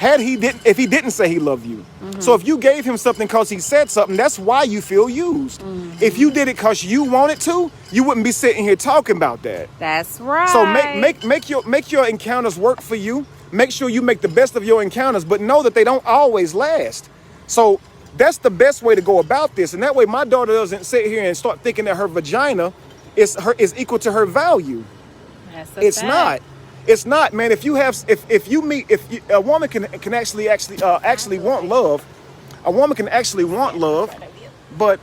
Speaker 1: if he didn't say he loved you. Mm-hmm. So if you gave him something because he said something, that's why you feel used. Mm-hmm. If you did it because you wanted to, you wouldn't be sitting here talking about that.
Speaker 2: That's right.
Speaker 1: So make your encounters work for you. Make sure you make the best of your encounters, but know that they don't always last. So that's the best way to go about this. And that way my daughter doesn't sit here and start thinking that her vagina is equal to her value. It's not. It's not, man. If a woman can actually want love, a woman can actually want love, but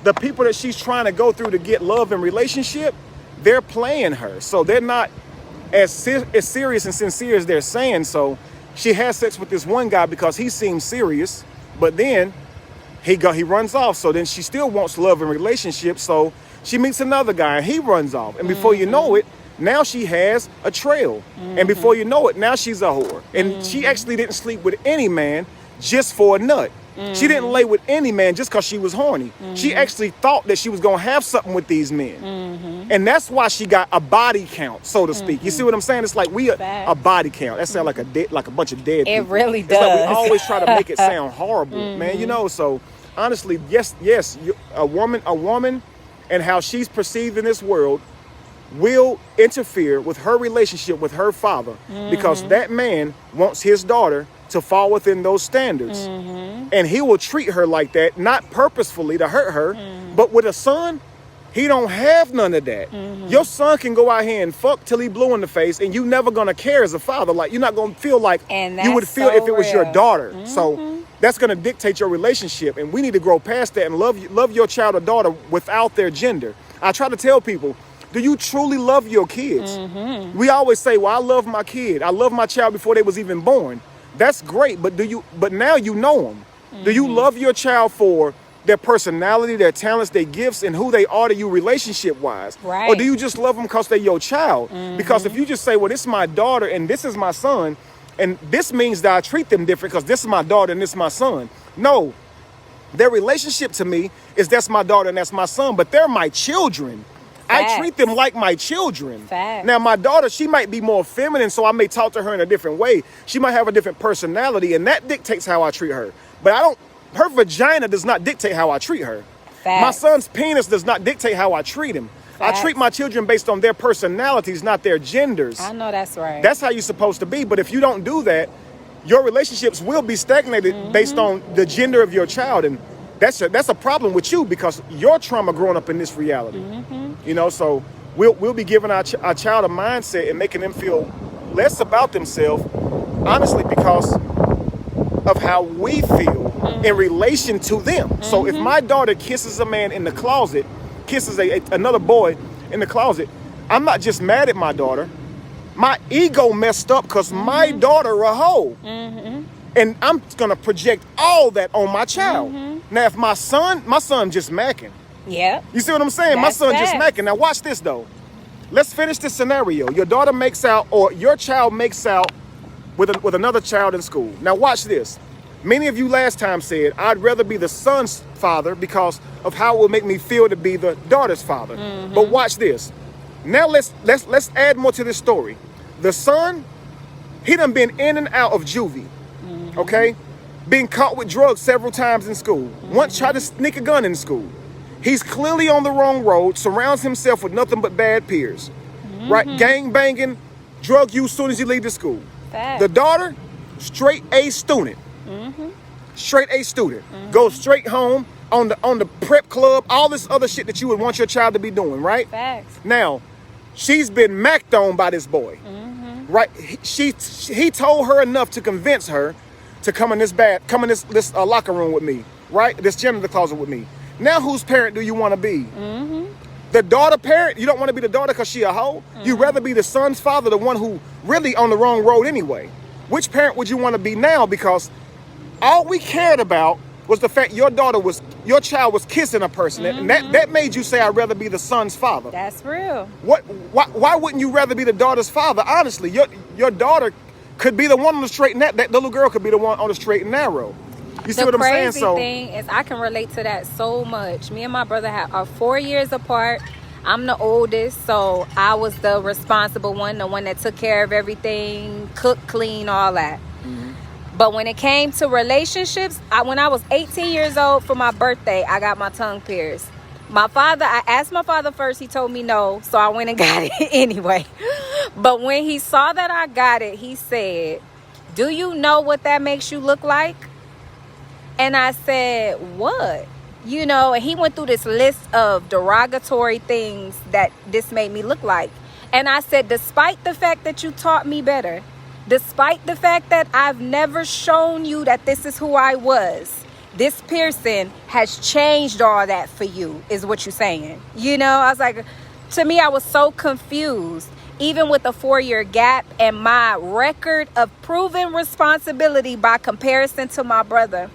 Speaker 1: the people that she's trying to go through to get love and relationship, they're playing her. So they're not as serious and sincere as they're saying. So she has sex with this one guy because he seems serious, but then he runs off. So then she still wants love and relationship. So she meets another guy and he runs off. And before you know it, now she has a trail. And before you know it, now she's a whore. And she actually didn't sleep with any man just for a nut. She didn't lay with any man just because she was horny. She actually thought that she was going to have something with these men. And that's why she got a body count, so to speak. You see what I'm saying? It's like a body count. That sounds like a bunch of dead people.
Speaker 2: It really
Speaker 1: It's
Speaker 2: does.
Speaker 1: like we always try to make it sound horrible, man. You know, so honestly, yes, a woman and how she's perceived in this world will interfere with her relationship with her father because that man wants his daughter to fall within those standards. And he will treat her like that, not purposefully to hurt her, but with a son, he don't have none of that. Your son can go out here and fuck till he blue in the face, and you never gonna care as a father. Like, you're not gonna feel like you would feel if it was your daughter. So that's gonna dictate your relationship, and we need to grow past that and love your child or daughter without their gender. I try to tell people, do you truly love your kids? We always say, well, I love my kid. I love my child before they was even born. That's great, but now you know them. Do you love your child for their personality, their talents, their gifts, and who they are to you relationship-wise?
Speaker 2: Right.
Speaker 1: Or do you just love them because they're your child? Because if you just say, well, this is my daughter and this is my son, and this means that I treat them different because this is my daughter and this is my son. No, their relationship to me is that's my daughter and that's my son, but they're my children.
Speaker 2: Facts.
Speaker 1: I treat them like my children.
Speaker 2: Facts.
Speaker 1: Now, my daughter, she might be more feminine, so I may talk to her in a different way. She might have a different personality, and that dictates how I treat her. But her vagina does not dictate how I treat her.
Speaker 2: Facts.
Speaker 1: My son's penis does not dictate how I treat him.
Speaker 2: Facts.
Speaker 1: I treat my children based on their personalities, not their genders.
Speaker 2: I know that's right.
Speaker 1: That's how you're supposed to be. But if you don't do that, your relationships will be stagnated based on the gender of your child. And that's a problem with you because your trauma growing up in this reality. You know, so we'll be giving our child a mindset and making them feel less about themselves, honestly, because of how we feel in relation to them. So if my daughter kisses a man in the closet, kisses another boy in the closet, I'm not just mad at my daughter. My ego messed up because my daughter a hoe. And I'm going to project all that on my child. Now, if my son just macking.
Speaker 2: Yeah.
Speaker 1: You see what I'm saying? My son just macking. Now, watch this, though. Let's finish this scenario. Your daughter makes out, or your child makes out with another child in school. Now, watch this. Many of you last time said, I'd rather be the son's father because of how it will make me feel to be the daughter's father. But watch this. Now, let's add more to this story. The son, he done been in and out of juvie. Okay? Being caught with drugs several times in school. Once tried to sneak a gun in school. He's clearly on the wrong road, surrounds himself with nothing but bad peers. Right? Gang banging, drug use soon as he leaves the school.
Speaker 2: Facts.
Speaker 1: The daughter, straight A student. Straight A student. Goes straight home on the prep club, all this other shit that you would want your child to be doing, right?
Speaker 2: Facts.
Speaker 1: Now, she's been macked on by this boy. Right? He told her enough to convince her to come in this locker room with me, right? This janitor closet with me. Now, whose parent do you want to be? The daughter parent? You don't want to be the daughter because she a hoe? You'd rather be the son's father, the one who really on the wrong road anyway. Which parent would you want to be now? Because all we cared about was the fact your child was kissing a person, and that made you say I'd rather be the son's father.
Speaker 2: That's real.
Speaker 1: Why wouldn't you rather be the daughter's father? Honestly, your daughter could be the one on the straight and that little girl could be the one on the straight and narrow. You see what I'm saying?
Speaker 2: The crazy thing is I can relate to that so much. Me and my brother are 4 years apart. I'm the oldest, so I was the responsible one, the one that took care of everything, cook, clean, all that. But when it came to relationships, when I was 18 years old for my birthday, I got my tongue pierced. I asked my father first, he told me no, so I went and got it anyway. But when he saw that I got it, he said, "Do you know what that makes you look like?" And I said, "What?" You know, and he went through this list of derogatory things that this made me look like. And I said, despite the fact that you taught me better, despite the fact that I've never shown you that this is who I was, this person has changed all that for you, is what you're saying. You know, I was like, to me, I was so confused. Even with a 4-year gap and my record of proven responsibility by comparison to my brother,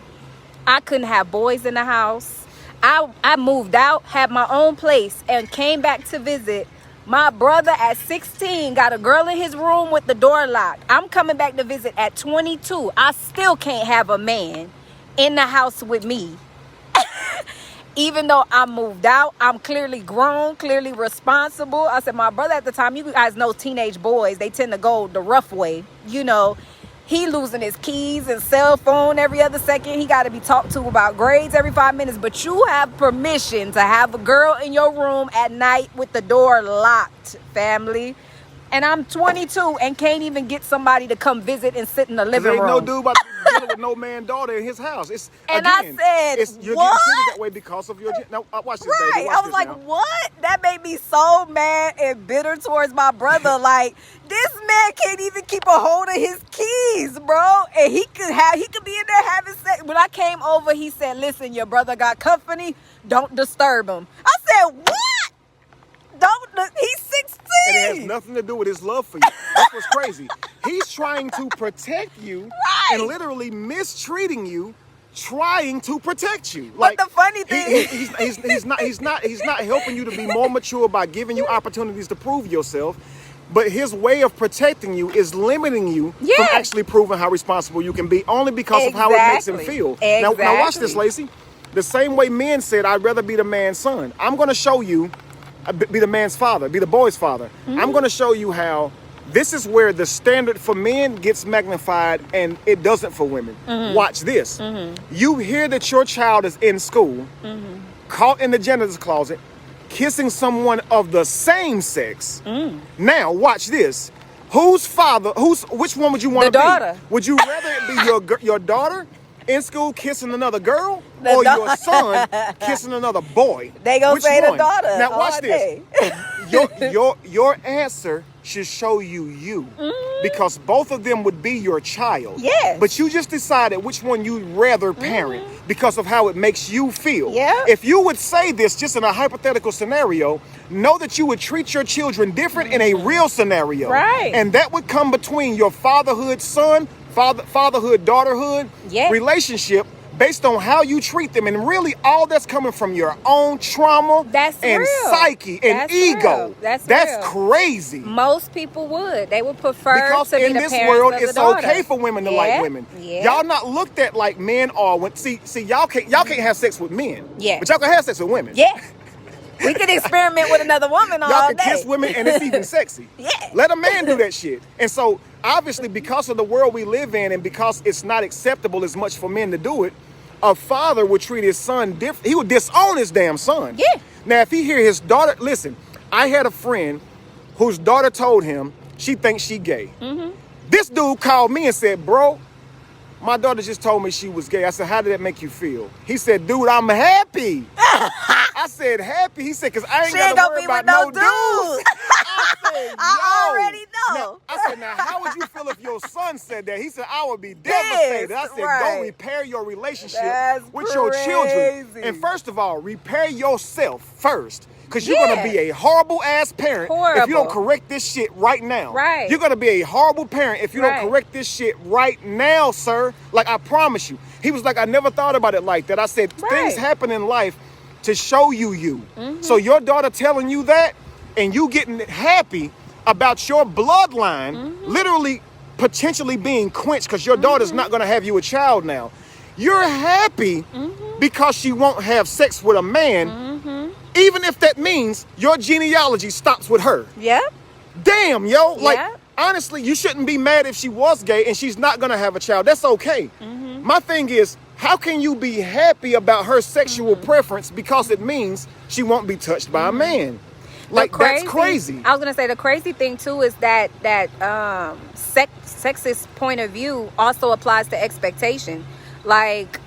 Speaker 2: I couldn't have boys in the house. I moved out, had my own place, and came back to visit. My brother at 16 got a girl in his room with the door locked. I'm coming back to visit at 22. I still can't have a man in the house with me. Even though I moved out, I'm clearly grown, clearly responsible. I said, my brother at the time, you guys know teenage boys, they tend to go the rough way. You know, he losing his keys and cell phone every other second. He got to be talked to about grades every 5 minutes. But you have permission to have a girl in your room at night with the door locked, family. And I'm 22 and can't even get somebody to come visit and sit in the living room.
Speaker 1: There ain't no dude about to be dealing with no man daughter in his house. It's
Speaker 2: and
Speaker 1: again,
Speaker 2: I said,
Speaker 1: you're
Speaker 2: what?
Speaker 1: getting treated that way because of your... Now, watch this,
Speaker 2: right.
Speaker 1: baby. Watch
Speaker 2: I was
Speaker 1: this
Speaker 2: like,
Speaker 1: now.
Speaker 2: what? That made me so mad and bitter towards my brother. Like, this man can't even keep a hold of his keys, bro. And he could be in there having sex. When I came over, he said, listen, your brother got company. Don't disturb him. I said, what? He's 16.
Speaker 1: It has nothing to do with his love for you. That's what's crazy. He's trying to protect you and literally mistreating you, trying to protect you.
Speaker 2: But the funny thing,
Speaker 1: he's not helping you to be more mature by giving you opportunities to prove yourself. But his way of protecting you is limiting you from actually proving how responsible you can be, only because of how it makes him feel. Now watch this, Lacey. The same way men said, I'd rather be the man's son. I'm going to show you. Be the man's father, be the boy's father. I'm going to show you how this is where the standard for men gets magnified and it doesn't for women. Watch this. You hear that your child is in school, caught in the janitor's closet, kissing someone of the same sex. Now, watch this. Which one would you want to be?
Speaker 2: The daughter.
Speaker 1: Would you rather it be your daughter in school kissing another girl or your son kissing another boy?
Speaker 2: They gonna say
Speaker 1: one?
Speaker 2: the daughter.
Speaker 1: Now watch this. Your answer should show you because both of them would be your child.
Speaker 2: Yes.
Speaker 1: But you just decided which one you'd rather parent because of how it makes you feel.
Speaker 2: Yeah.
Speaker 1: If you would say this just in a hypothetical scenario, know that you would treat your children different in a real scenario.
Speaker 2: Right.
Speaker 1: And that would come between your fatherhood son, fatherhood, daughterhood relationship based on how you treat them. And really all that's coming from your own trauma and psyche and ego.
Speaker 2: That's
Speaker 1: crazy.
Speaker 2: Most people would. They would prefer
Speaker 1: because
Speaker 2: to be
Speaker 1: in
Speaker 2: the
Speaker 1: this
Speaker 2: parents
Speaker 1: world
Speaker 2: of the
Speaker 1: it's
Speaker 2: daughter.
Speaker 1: okay for women to like women. Y'all not looked at like men are. See, y'all can't have sex with men. But y'all can have sex with women.
Speaker 2: We can experiment with another woman all day.
Speaker 1: Y'all can kiss women and it's even sexy. Let a man do that shit. And so, obviously, because of the world we live in and because it's not acceptable as much for men to do it, a father would treat his son different. He would disown his damn son. Now, if he hear his daughter... Listen, I had a friend whose daughter told him she thinks she gay. This dude called me and said, bro, my daughter just told me she was gay. I said, how did that make you feel? He said, dude, I'm happy. I said, happy? He said, because I ain't got to worry about no dudes. I said, yo.
Speaker 2: I already know.
Speaker 1: Now, I said, now, how would you feel if your son said that? He said, I would be devastated. I said, go repair your relationship with your children. And first of all, repair yourself first. Because you're going to be a horrible ass parent if you don't correct this shit right now. You're going to be a horrible parent if you don't correct this shit right now, sir. Like, I promise you. He was like, I never thought about it like that. I said, things happen in life to show you. So your daughter telling you that and you getting happy about your bloodline literally potentially being quenched because your daughter's not going to have you a child now. You're happy because she won't have sex with a man, even if that means your genealogy stops with her. Damn, yo. Like, honestly, you shouldn't be mad if she was gay and she's not going to have a child. That's okay. My thing is, how can you be happy about her sexual preference because it means she won't be touched by a man? Like, that's crazy.
Speaker 2: I was going to say the crazy thing, too, is that sexist point of view also applies to expectation. Like,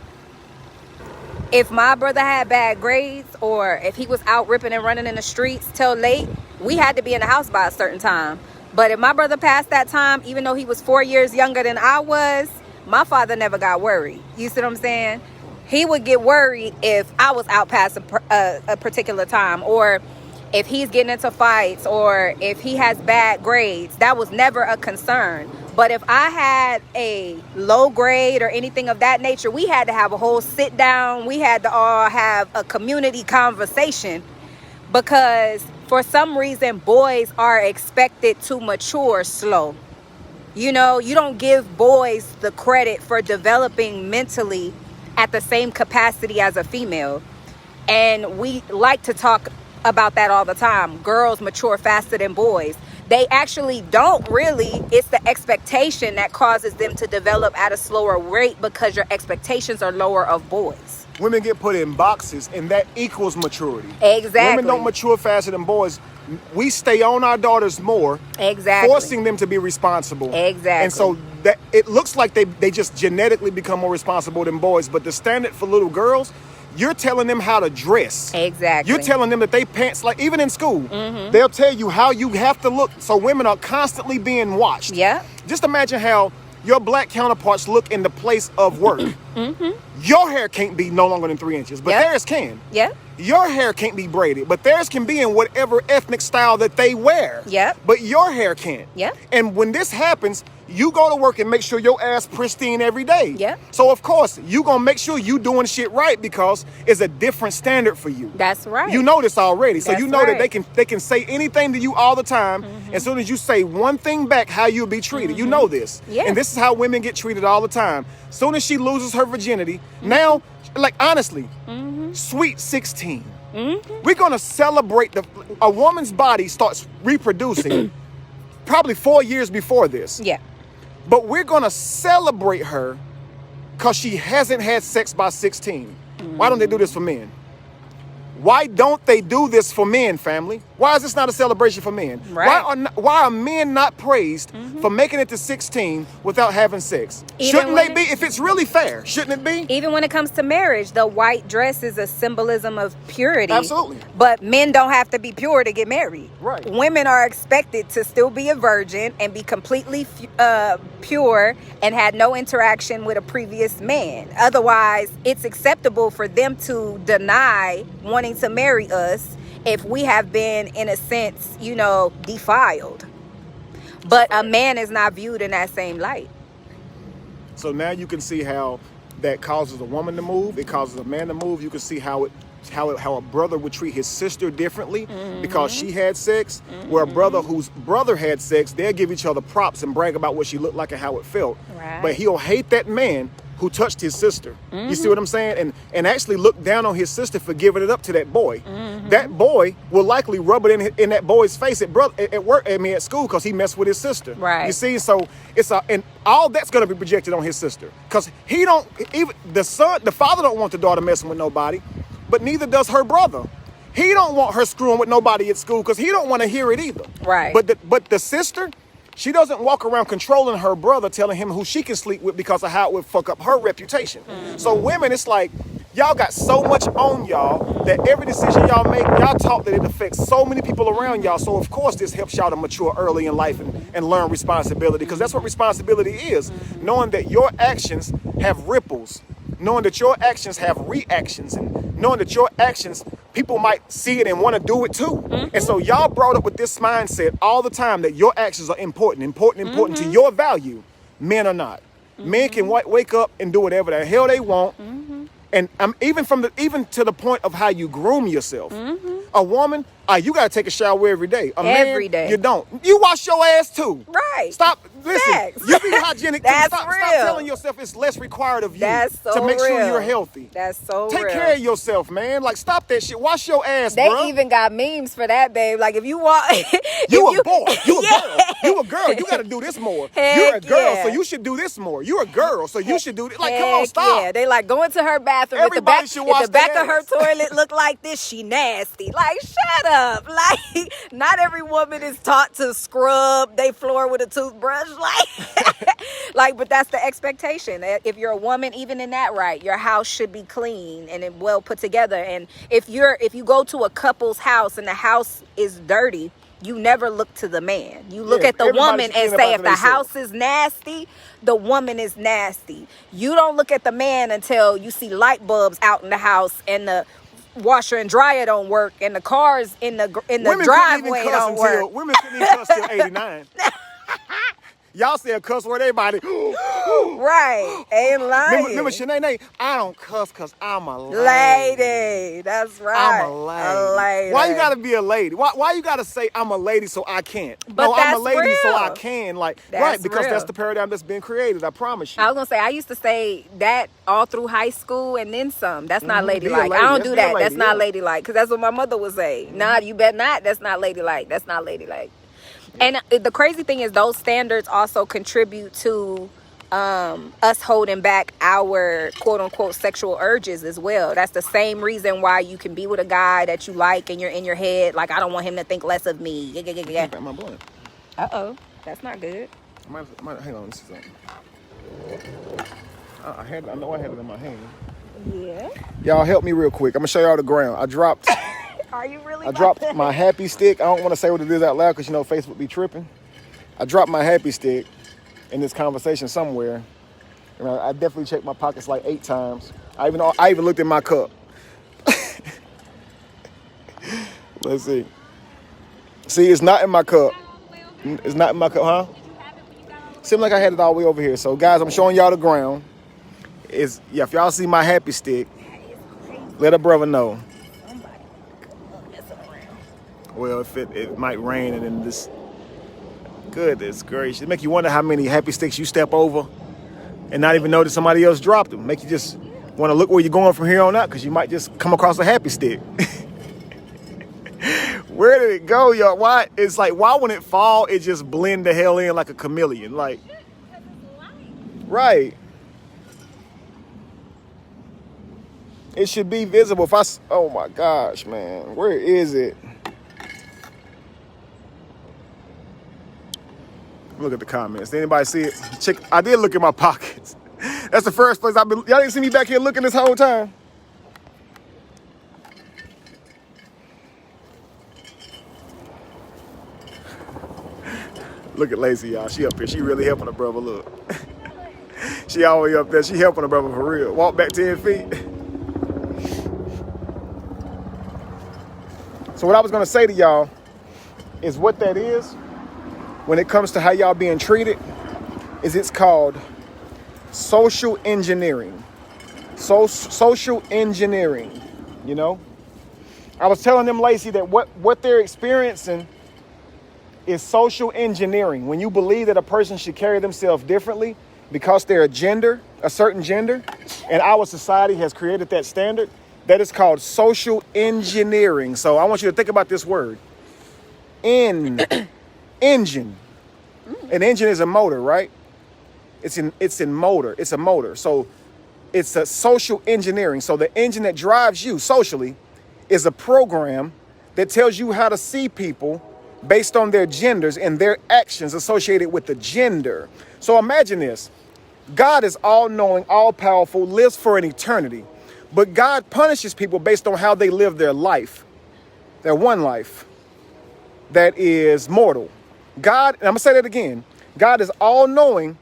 Speaker 2: if my brother had bad grades or if he was out ripping and running in the streets till late, we had to be in the house by a certain time. But if my brother passed that time, even though he was 4 years younger than I was, my father never got worried. You see what I'm saying? he would get worried if I was out past a particular time, or if he's getting into fights, or if he has bad grades. That was never a concern. But if I had a low grade or anything of that nature, we had to have a whole sit down. We had to all have a community conversation, because for some reason boys are expected to mature slow. You know, you don't give boys the credit for developing mentally at the same capacity as a female. And we like to talk about that all the time. Girls mature faster than boys. They actually don't really. It's the expectation that causes them to develop at a slower rate, because your expectations are lower of boys.
Speaker 1: Women get put in boxes, and that equals maturity.
Speaker 2: Exactly.
Speaker 1: Women don't mature faster than boys. We stay on our daughters more,
Speaker 2: Exactly.
Speaker 1: forcing them to be responsible.
Speaker 2: Exactly.
Speaker 1: And so that it looks like they just genetically become more responsible than boys. But the standard for little girls, you're telling them how to dress.
Speaker 2: Exactly.
Speaker 1: You're telling them that they pants, like even in school, they'll tell you how you have to look. So women are constantly being watched.
Speaker 2: Yeah.
Speaker 1: Just imagine how your black counterparts look in the place of work. Your hair can't be no longer than 3 inches, but theirs can.
Speaker 2: Yeah.
Speaker 1: Your hair can't be braided, but theirs can be in whatever ethnic style that they wear.
Speaker 2: Yep.
Speaker 1: But your hair can't.
Speaker 2: Yep.
Speaker 1: And when this happens, you go to work and make sure your ass pristine every day.
Speaker 2: Yep.
Speaker 1: So of course, you gonna make sure you doing shit right, because it's a different standard for you.
Speaker 2: That's right.
Speaker 1: You know this already. So
Speaker 2: That's
Speaker 1: you know
Speaker 2: right.
Speaker 1: that they can say anything to you all the time. As soon as you say one thing back, how you'll be treated. You know this.
Speaker 2: Yeah.
Speaker 1: And this is how women get treated all the time. Soon as she loses her virginity, now, like honestly, sweet 16. We're gonna celebrate a woman's body starts reproducing probably 4 years before this.
Speaker 2: Yeah.
Speaker 1: But we're gonna celebrate her because she hasn't had sex by 16. Why don't they do this for men? Why don't they do this for men, family? Why is this not a celebration for men?
Speaker 2: Right.
Speaker 1: Why are men not praised for making it to 16 without having sex?
Speaker 2: Even
Speaker 1: Shouldn't they
Speaker 2: when
Speaker 1: be? If it's really fair, shouldn't it be?
Speaker 2: Even when it comes to marriage, the white dress is a symbolism of purity.
Speaker 1: Absolutely.
Speaker 2: But men don't have to be pure to get married.
Speaker 1: Right.
Speaker 2: Women are expected to still be a virgin and be completely pure and had no interaction with a previous man. Otherwise, it's acceptable for them to deny wanting to marry us if we have been, in a sense, defiled. But a man is not viewed in that same light.
Speaker 1: So now you can see how that causes a woman to move. It causes a man to move. You can see how a brother would treat his sister differently because she had sex. Where a brother whose brother had sex, they'll give each other props and brag about what she looked like and how it felt.
Speaker 2: Right.
Speaker 1: But he'll hate that man who touched his sister. You see what I'm saying? And actually look down on his sister for giving it up to that boy. That boy will likely rub it in that boy's face at work, at school, because he messed with his sister.
Speaker 2: Right.
Speaker 1: You see, so and all that's going to be projected on his sister, because the father don't want the daughter messing with nobody, but neither does her brother. He don't want her screwing with nobody at school because he don't want to hear it either.
Speaker 2: Right.
Speaker 1: But the sister, she doesn't walk around controlling her brother, telling him who she can sleep with because of how it would fuck up her reputation. So women, it's like, y'all got so much on y'all that every decision y'all make, y'all talk that it affects so many people around y'all. So of course this helps y'all to mature early in life and learn responsibility, because that's what responsibility is. Knowing that your actions have ripples, knowing that your actions have reactions, and knowing that your actions, people might see it and want to do it too. And so y'all brought up with this mindset all the time that your actions are important to your value. Men are not. Men can wake up and do whatever the hell they want. And even to the point of how you groom yourself. A woman, you got to take a shower every day. A man,
Speaker 2: Every day.
Speaker 1: You don't. You wash your ass too.
Speaker 2: Right.
Speaker 1: Stop. Listen.
Speaker 2: Facts.
Speaker 1: You be hygienic.
Speaker 2: That's
Speaker 1: Stop
Speaker 2: real.
Speaker 1: telling yourself it's less required of you
Speaker 2: That's so
Speaker 1: to make sure
Speaker 2: real.
Speaker 1: you're healthy.
Speaker 2: That's so
Speaker 1: Take
Speaker 2: real.
Speaker 1: care of yourself, man. Like, stop that shit. Wash your ass,
Speaker 2: They
Speaker 1: bruh.
Speaker 2: even got memes for that, babe. Like, if you want...
Speaker 1: You a boy. You a
Speaker 2: Yeah.
Speaker 1: girl. You a girl. You got to do this more.
Speaker 2: Heck
Speaker 1: You're a girl,
Speaker 2: yeah.
Speaker 1: so you should do this more. You're a girl, so you should do this. Like, come on,
Speaker 2: Heck
Speaker 1: stop.
Speaker 2: Yeah, they like go into her bathroom.
Speaker 1: Everybody should wash
Speaker 2: if the back
Speaker 1: their
Speaker 2: of her
Speaker 1: ass.
Speaker 2: toilet look like this, she nasty. Like, shut up. Like, not every woman is taught to scrub they floor with a toothbrush. Like, but that's the expectation. If you're a woman, even in that right, your house should be clean and well put together. And if you go to a couple's house and the house is dirty, You never look to the man. You look
Speaker 1: Yeah,
Speaker 2: at the
Speaker 1: everybody
Speaker 2: woman
Speaker 1: should
Speaker 2: and
Speaker 1: clean up
Speaker 2: say,
Speaker 1: after
Speaker 2: if the
Speaker 1: themselves.
Speaker 2: house is nasty, the woman is nasty. You don't look at the man until you see light bulbs out in the house and the washer and dryer don't work and the cars in the driveway don't work.
Speaker 1: Women couldn't even cuss till 89. Y'all still cuss word everybody.
Speaker 2: Right. Ain't lying.
Speaker 1: Remember Shanae, I don't cuss because I'm a lady.
Speaker 2: Lady. That's right.
Speaker 1: I'm a lady. Why you gotta be a lady? Why you gotta say I'm a lady so I can't?
Speaker 2: But
Speaker 1: no, I'm a
Speaker 2: that's
Speaker 1: lady so
Speaker 2: real.
Speaker 1: I can. Like,
Speaker 2: That's
Speaker 1: right, because
Speaker 2: real.
Speaker 1: that's the paradigm that's been created, I promise you.
Speaker 2: I was gonna say I used to say that all through high school and then some. That's not ladylike.
Speaker 1: lady.
Speaker 2: I don't
Speaker 1: That's
Speaker 2: do
Speaker 1: be a
Speaker 2: that.
Speaker 1: lady,
Speaker 2: That's not
Speaker 1: yeah.
Speaker 2: ladylike. Because that's what my mother would say. Nah, you bet not. That's not ladylike. That's not ladylike. And the crazy thing is those standards also contribute to us holding back our quote unquote sexual urges as well. That's the same reason why you can be with a guy that you like and you're in your head like, I don't want him to think less of me. Yeah.
Speaker 1: My blunt.
Speaker 2: Uh-oh. That's not good.
Speaker 1: Hang on, this is something. I know I had it in my hand.
Speaker 2: Yeah.
Speaker 1: Y'all help me real quick. I'm gonna show y'all the ground. I dropped
Speaker 2: Are you really?
Speaker 1: I dropped my happy stick. I don't want to say what it is out loud because you know Facebook be tripping. I dropped my happy stick in this conversation somewhere. And I definitely checked my pockets like 8 times. I even looked in my cup. Let's see. See, it's not in my cup. It's not in my cup, huh? Seemed like I had it all the way over here. So guys, I'm showing y'all the ground. If y'all see my happy stick, let a brother know. Well, if it might rain and then this, goodness gracious. It make you wonder how many happy sticks you step over and not even notice somebody else dropped them. Make you just want to look where you're going from here on out because you might just come across a happy stick. Where did it go, y'all? Why? It's like, why when it fall, it just blend the hell in like a chameleon? Like, right. It should be visible. Oh my gosh, man. Where is it? Look at the comments. Did anybody see it? Check. I did look in my pockets. That's the first place I've been. Y'all didn't see me back here looking this whole time. Look at Lacey, y'all. She up here. She really helping her brother. Look. She all the way up there. She helping her brother for real. Walk back 10 feet. So what I was going to say to y'all is what that is when it comes to how y'all being treated is it's called social engineering. Social engineering, you know? I was telling them, Lacey, that what they're experiencing is social engineering. When you believe that a person should carry themselves differently because they're a certain gender, and our society has created that standard, that is called social engineering. So I want you to think about this word. Engine. An engine is a motor, right? It's in motor. It's a motor. So it's a social engineering. So the engine that drives you socially is a program that tells you how to see people based on their genders and their actions associated with the gender. So imagine this. God is all-knowing, all-powerful, lives for an eternity. But God punishes people based on how they live their life. Their one life that is mortal. God, and I'm going to say that again. God is all-knowing,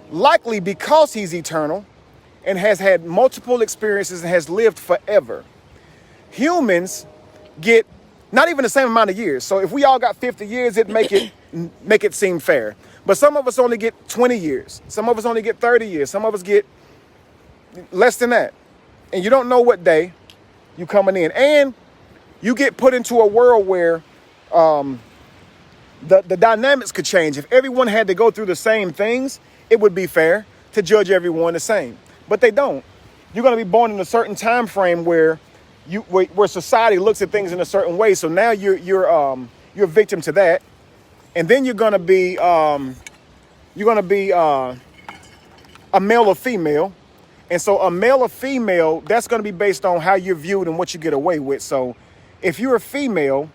Speaker 1: likely because he's eternal and has had multiple experiences and has lived forever. Humans get not even the same amount of years. So if we all got 50 years, it'd make it seem fair. But some of us only get 20 years. Some of us only get 30 years. Some of us get less than that. And you don't know what day you coming in. And you get put into a world where the dynamics could change. If everyone had to go through the same things, it would be fair to judge everyone the same. But they don't. You're going to be born in a certain time frame where society looks at things in a certain way. So now you're a victim to that. And then you're going to be a male or female. And so a male or female, that's going to be based on how you're viewed and what you get away with. So if you're a female,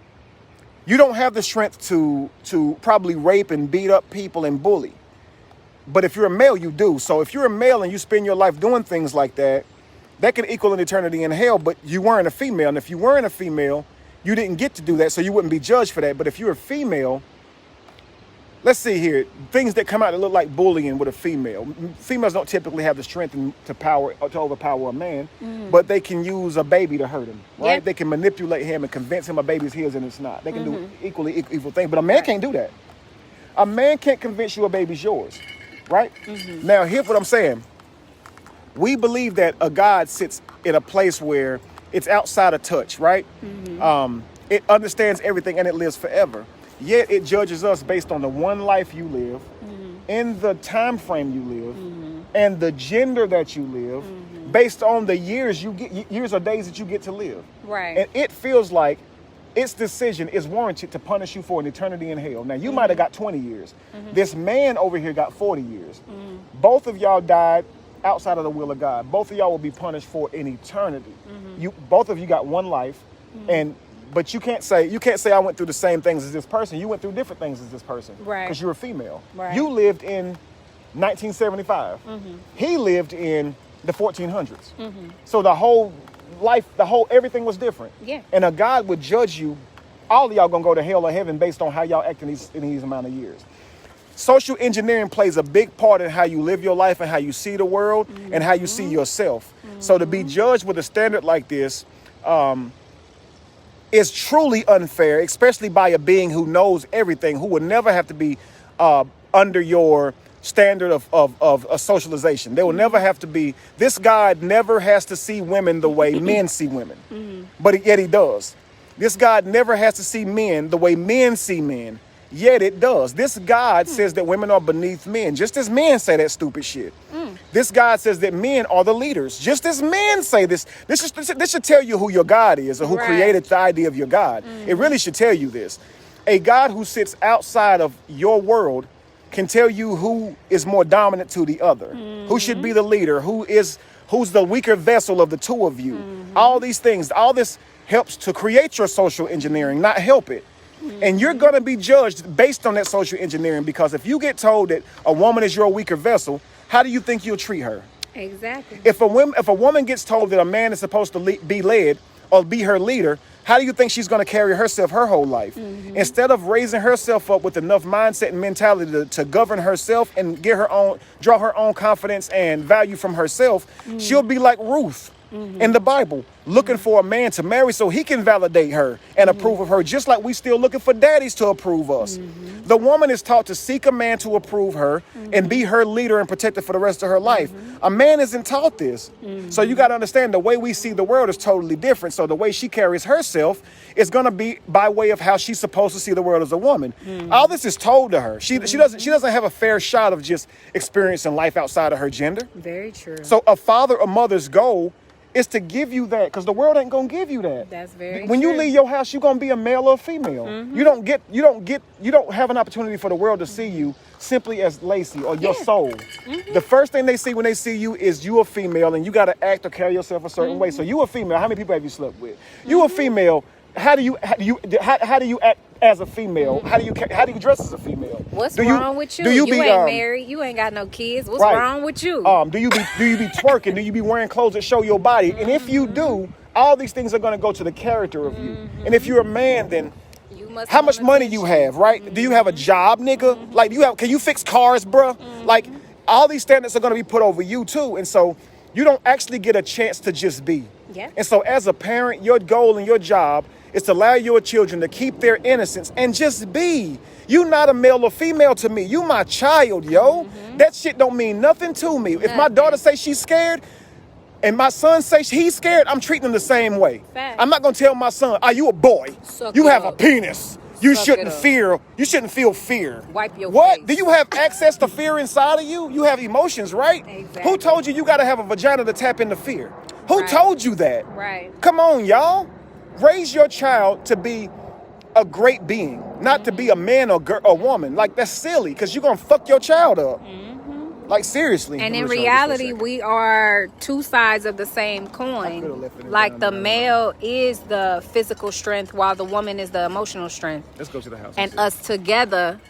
Speaker 1: you don't have the strength to probably rape and beat up people and bully. But if you're a male, you do. So if you're a male and you spend your life doing things like that, that could equal an eternity in hell, but you weren't a female. And if you weren't a female, you didn't get to do that, so you wouldn't be judged for that. But if you're a female, let's see here, things that come out that look like bullying with a female. Females don't typically have the strength to overpower a man, but they can use a baby to hurt him, right?
Speaker 2: Yeah.
Speaker 1: They can manipulate him and convince him a baby's his and it's not. They can do equal things, but a man can't do that. A man can't convince you a baby's yours, right? Now, here's what I'm saying. We believe that a God sits in a place where it's outside of touch, right? It understands everything and it lives forever. Yet it judges us based on the one life you live, in the time frame you live, and the gender that you live, based on the years or days that you get to live.
Speaker 2: Right.
Speaker 1: And it feels like its decision is warranted to punish you for an eternity in hell. Now, you might have got 20 years. This man over here got 40 years. Both of y'all died outside of the will of God. Both of y'all will be punished for an eternity. Both of you got one life, but you can't say I went through the same things as this person. You went through different things as this person,
Speaker 2: right?
Speaker 1: Because you're a female.
Speaker 2: Right.
Speaker 1: You lived in 1975. He lived in the 1400s. So the whole life, everything was different.
Speaker 2: Yeah.
Speaker 1: And a God would judge you. All of y'all gonna go to hell or heaven based on how y'all act in these amount of years. Social engineering plays a big part in how you live your life and how you see the world and how you see yourself. So to be judged with a standard like this is truly unfair, especially by a being who knows everything, who would never have to be under your standard of socialization. There will never have to be, this God never has to see women the way men see women, but yet he does. This God never has to see men the way men see men, yet it does. This God says that women are beneath men, just as men say that stupid shit. This God says that men are the leaders, just as men say this. This should tell you who your God is or who created the idea of your God. It really should tell you this. A God who sits outside of your world can tell you who is more dominant to the other, who should be the leader, who's the weaker vessel of the two of you. All these things, all this helps to create your social engineering, not help it. And you're going to be judged based on that social engineering, because if you get told that a woman is your weaker vessel, how do you think you'll treat her?
Speaker 2: Exactly.
Speaker 1: If a woman gets told that a man is supposed to be led or be her leader, how do you think she's going to carry herself her whole life? Instead of raising herself up with enough mindset and mentality to govern herself and draw her own confidence and value from herself, she'll be like Ruth in the Bible, looking for a man to marry so he can validate her and approve of her, just like we still looking for daddies to approve us. The woman is taught to seek a man to approve her and be her leader and protector for the rest of her life. A man isn't taught this. So you got to understand, the way we see the world is totally different. So the way she carries herself is going to be by way of how she's supposed to see the world as a woman. All this is told to her. She doesn't have a fair shot of just experiencing life outside of her gender.
Speaker 2: Very true.
Speaker 1: So a father or mother's goal is to give you that, because the world ain't gonna give you that.
Speaker 2: That's very
Speaker 1: When
Speaker 2: true.
Speaker 1: you leave your house, you're gonna be a male or a female. You don't have an opportunity for the world to see you simply as Lacey or your soul. The first thing they see when they see you is you a female, and you gotta act or carry yourself a certain way. So you a female. How many people have you slept with? You a female. How do you act as a female? How do you dress as a female?
Speaker 2: What's wrong with you? You ain't married. You ain't got no kids. What's wrong with you?
Speaker 1: Do you be twerking? Do you be wearing clothes that show your body? And if you do, all these things are going to go to the character of you. And if you're a man, then how much money you have, right? Do you have a job, nigga? Like, can you fix cars, bruh? Like, all these standards are going to be put over you too. And so you don't actually get a chance to just be.
Speaker 2: Yeah.
Speaker 1: And so as a parent, your goal and your job is to allow your children to keep their innocence and just be. You not a male or female to me. You my child, yo. That shit don't mean nothing to me. If my daughter say she's scared and my son say he's scared, I'm treating him the same way.
Speaker 2: Fact.
Speaker 1: I'm not going to tell my son, are you a boy? You have a penis. You shouldn't feel fear.
Speaker 2: Wipe your
Speaker 1: What?
Speaker 2: face.
Speaker 1: Do you have access to fear inside of you? You have emotions, right?
Speaker 2: Exactly.
Speaker 1: Who told you got to have a vagina to tap into fear? Who told you that?
Speaker 2: Right.
Speaker 1: Come on, y'all. Raise your child to be a great being, not to be a man or woman. Like, that's silly, because you're going to fuck your child up. Like, seriously.
Speaker 2: And in reality, we are two sides of the same coin. Like, the male is the physical strength while the woman is the emotional strength.
Speaker 1: Let's go to the house.
Speaker 2: And us together,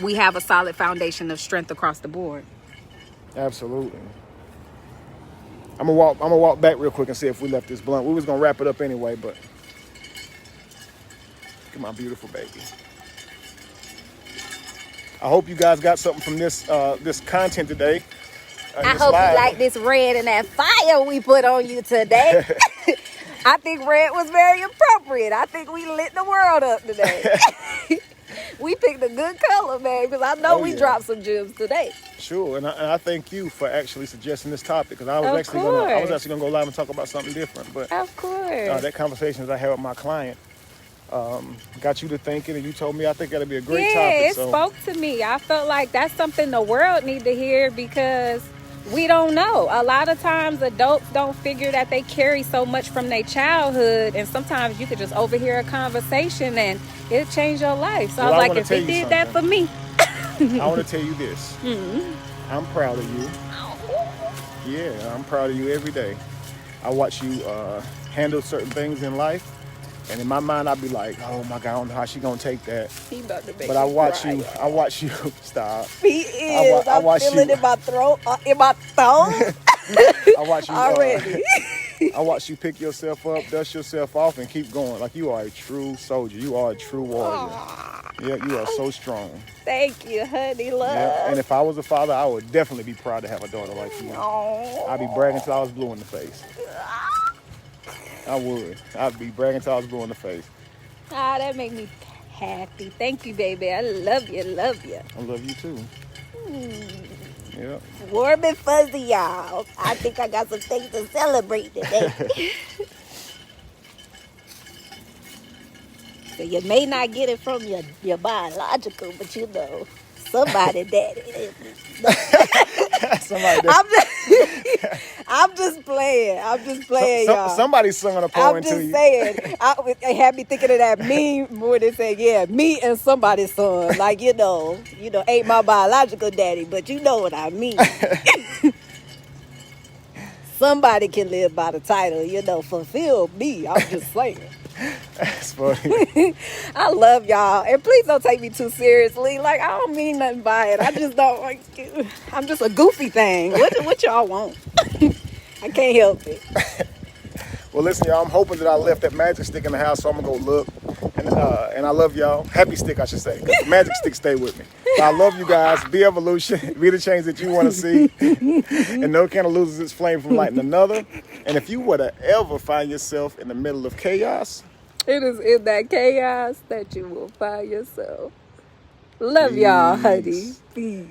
Speaker 2: we have a solid foundation of strength across the board.
Speaker 1: Absolutely. I'm gonna walk back real quick and see if we left this blunt. We was gonna wrap it up anyway, but at my beautiful baby. I hope you guys got something from this this content today.
Speaker 2: I hope you like this red and that fire we put on you today. I think red was very appropriate. I think we lit the world up today. We picked a good color, man, because I know we dropped some gems today.
Speaker 1: Sure, and I thank you for actually suggesting this topic, because I was actually gonna go live and talk about something different. But
Speaker 2: of course,
Speaker 1: that conversation that I had with my client got you to thinking, and you told me I think that'd be a great topic.
Speaker 2: Yeah, it spoke to me. I felt like that's something the world need to hear, because we don't know. A lot of times adults don't figure that they carry so much from their childhood, and sometimes you could just overhear a conversation and it'll change your life. So I was like, if it did that for me.
Speaker 1: I want to tell you this. I'm proud of you. Yeah, I'm proud of you every day. I watch you handle certain things in life, and in my mind, I'd be like, "Oh my God, I don't know how she gonna take that."
Speaker 2: He about to make
Speaker 1: but I watch you. Stop.
Speaker 2: He is. I'm feeling it in my throat, in my thumb.
Speaker 1: I watch you
Speaker 2: already.
Speaker 1: I watch you pick yourself up, dust yourself off, and keep going. Like, you are a true soldier. You are a true warrior. Yeah, you are so strong.
Speaker 2: Thank you, honey, love.
Speaker 1: Yeah, and if I was a father, I would definitely be proud to have a daughter like you. I'd be bragging till I was blue in the face. I would. I'd be bragging till I was blue in the face.
Speaker 2: That make me happy. Thank you, baby. I love you, love you.
Speaker 1: I love you too. Yeah.
Speaker 2: Warm and fuzzy, y'all. I think I got some things to celebrate today. So you may not get it from your biological, but you know, somebody daddy.
Speaker 1: Somebody
Speaker 2: I'm just playing, y'all.
Speaker 1: Somebody's singing a poem to you.
Speaker 2: I'm just saying. It had me thinking of that meme where they say, yeah, me and somebody's son. Like, you know, ain't my biological daddy, but you know what I mean. Somebody can live by the title, fulfill me. I'm just saying.
Speaker 1: That's funny.
Speaker 2: I love y'all. And please don't take me too seriously. Like, I don't mean nothing by it. I just don't like it. I'm just a goofy thing. What y'all want? I can't help it.
Speaker 1: Well, listen, y'all, I'm hoping that I left that magic stick in the house, so I'm going to go look. And I love y'all. Happy stick, I should say. 'Cause the magic stick stay with me. So I love you guys. Be evolution. Be the change that you want to see. And no candle loses its flame from lighting another. And if you were to ever find yourself in the middle of chaos,
Speaker 2: it is in that chaos that you will find yourself. Love y'all, honey. Peace.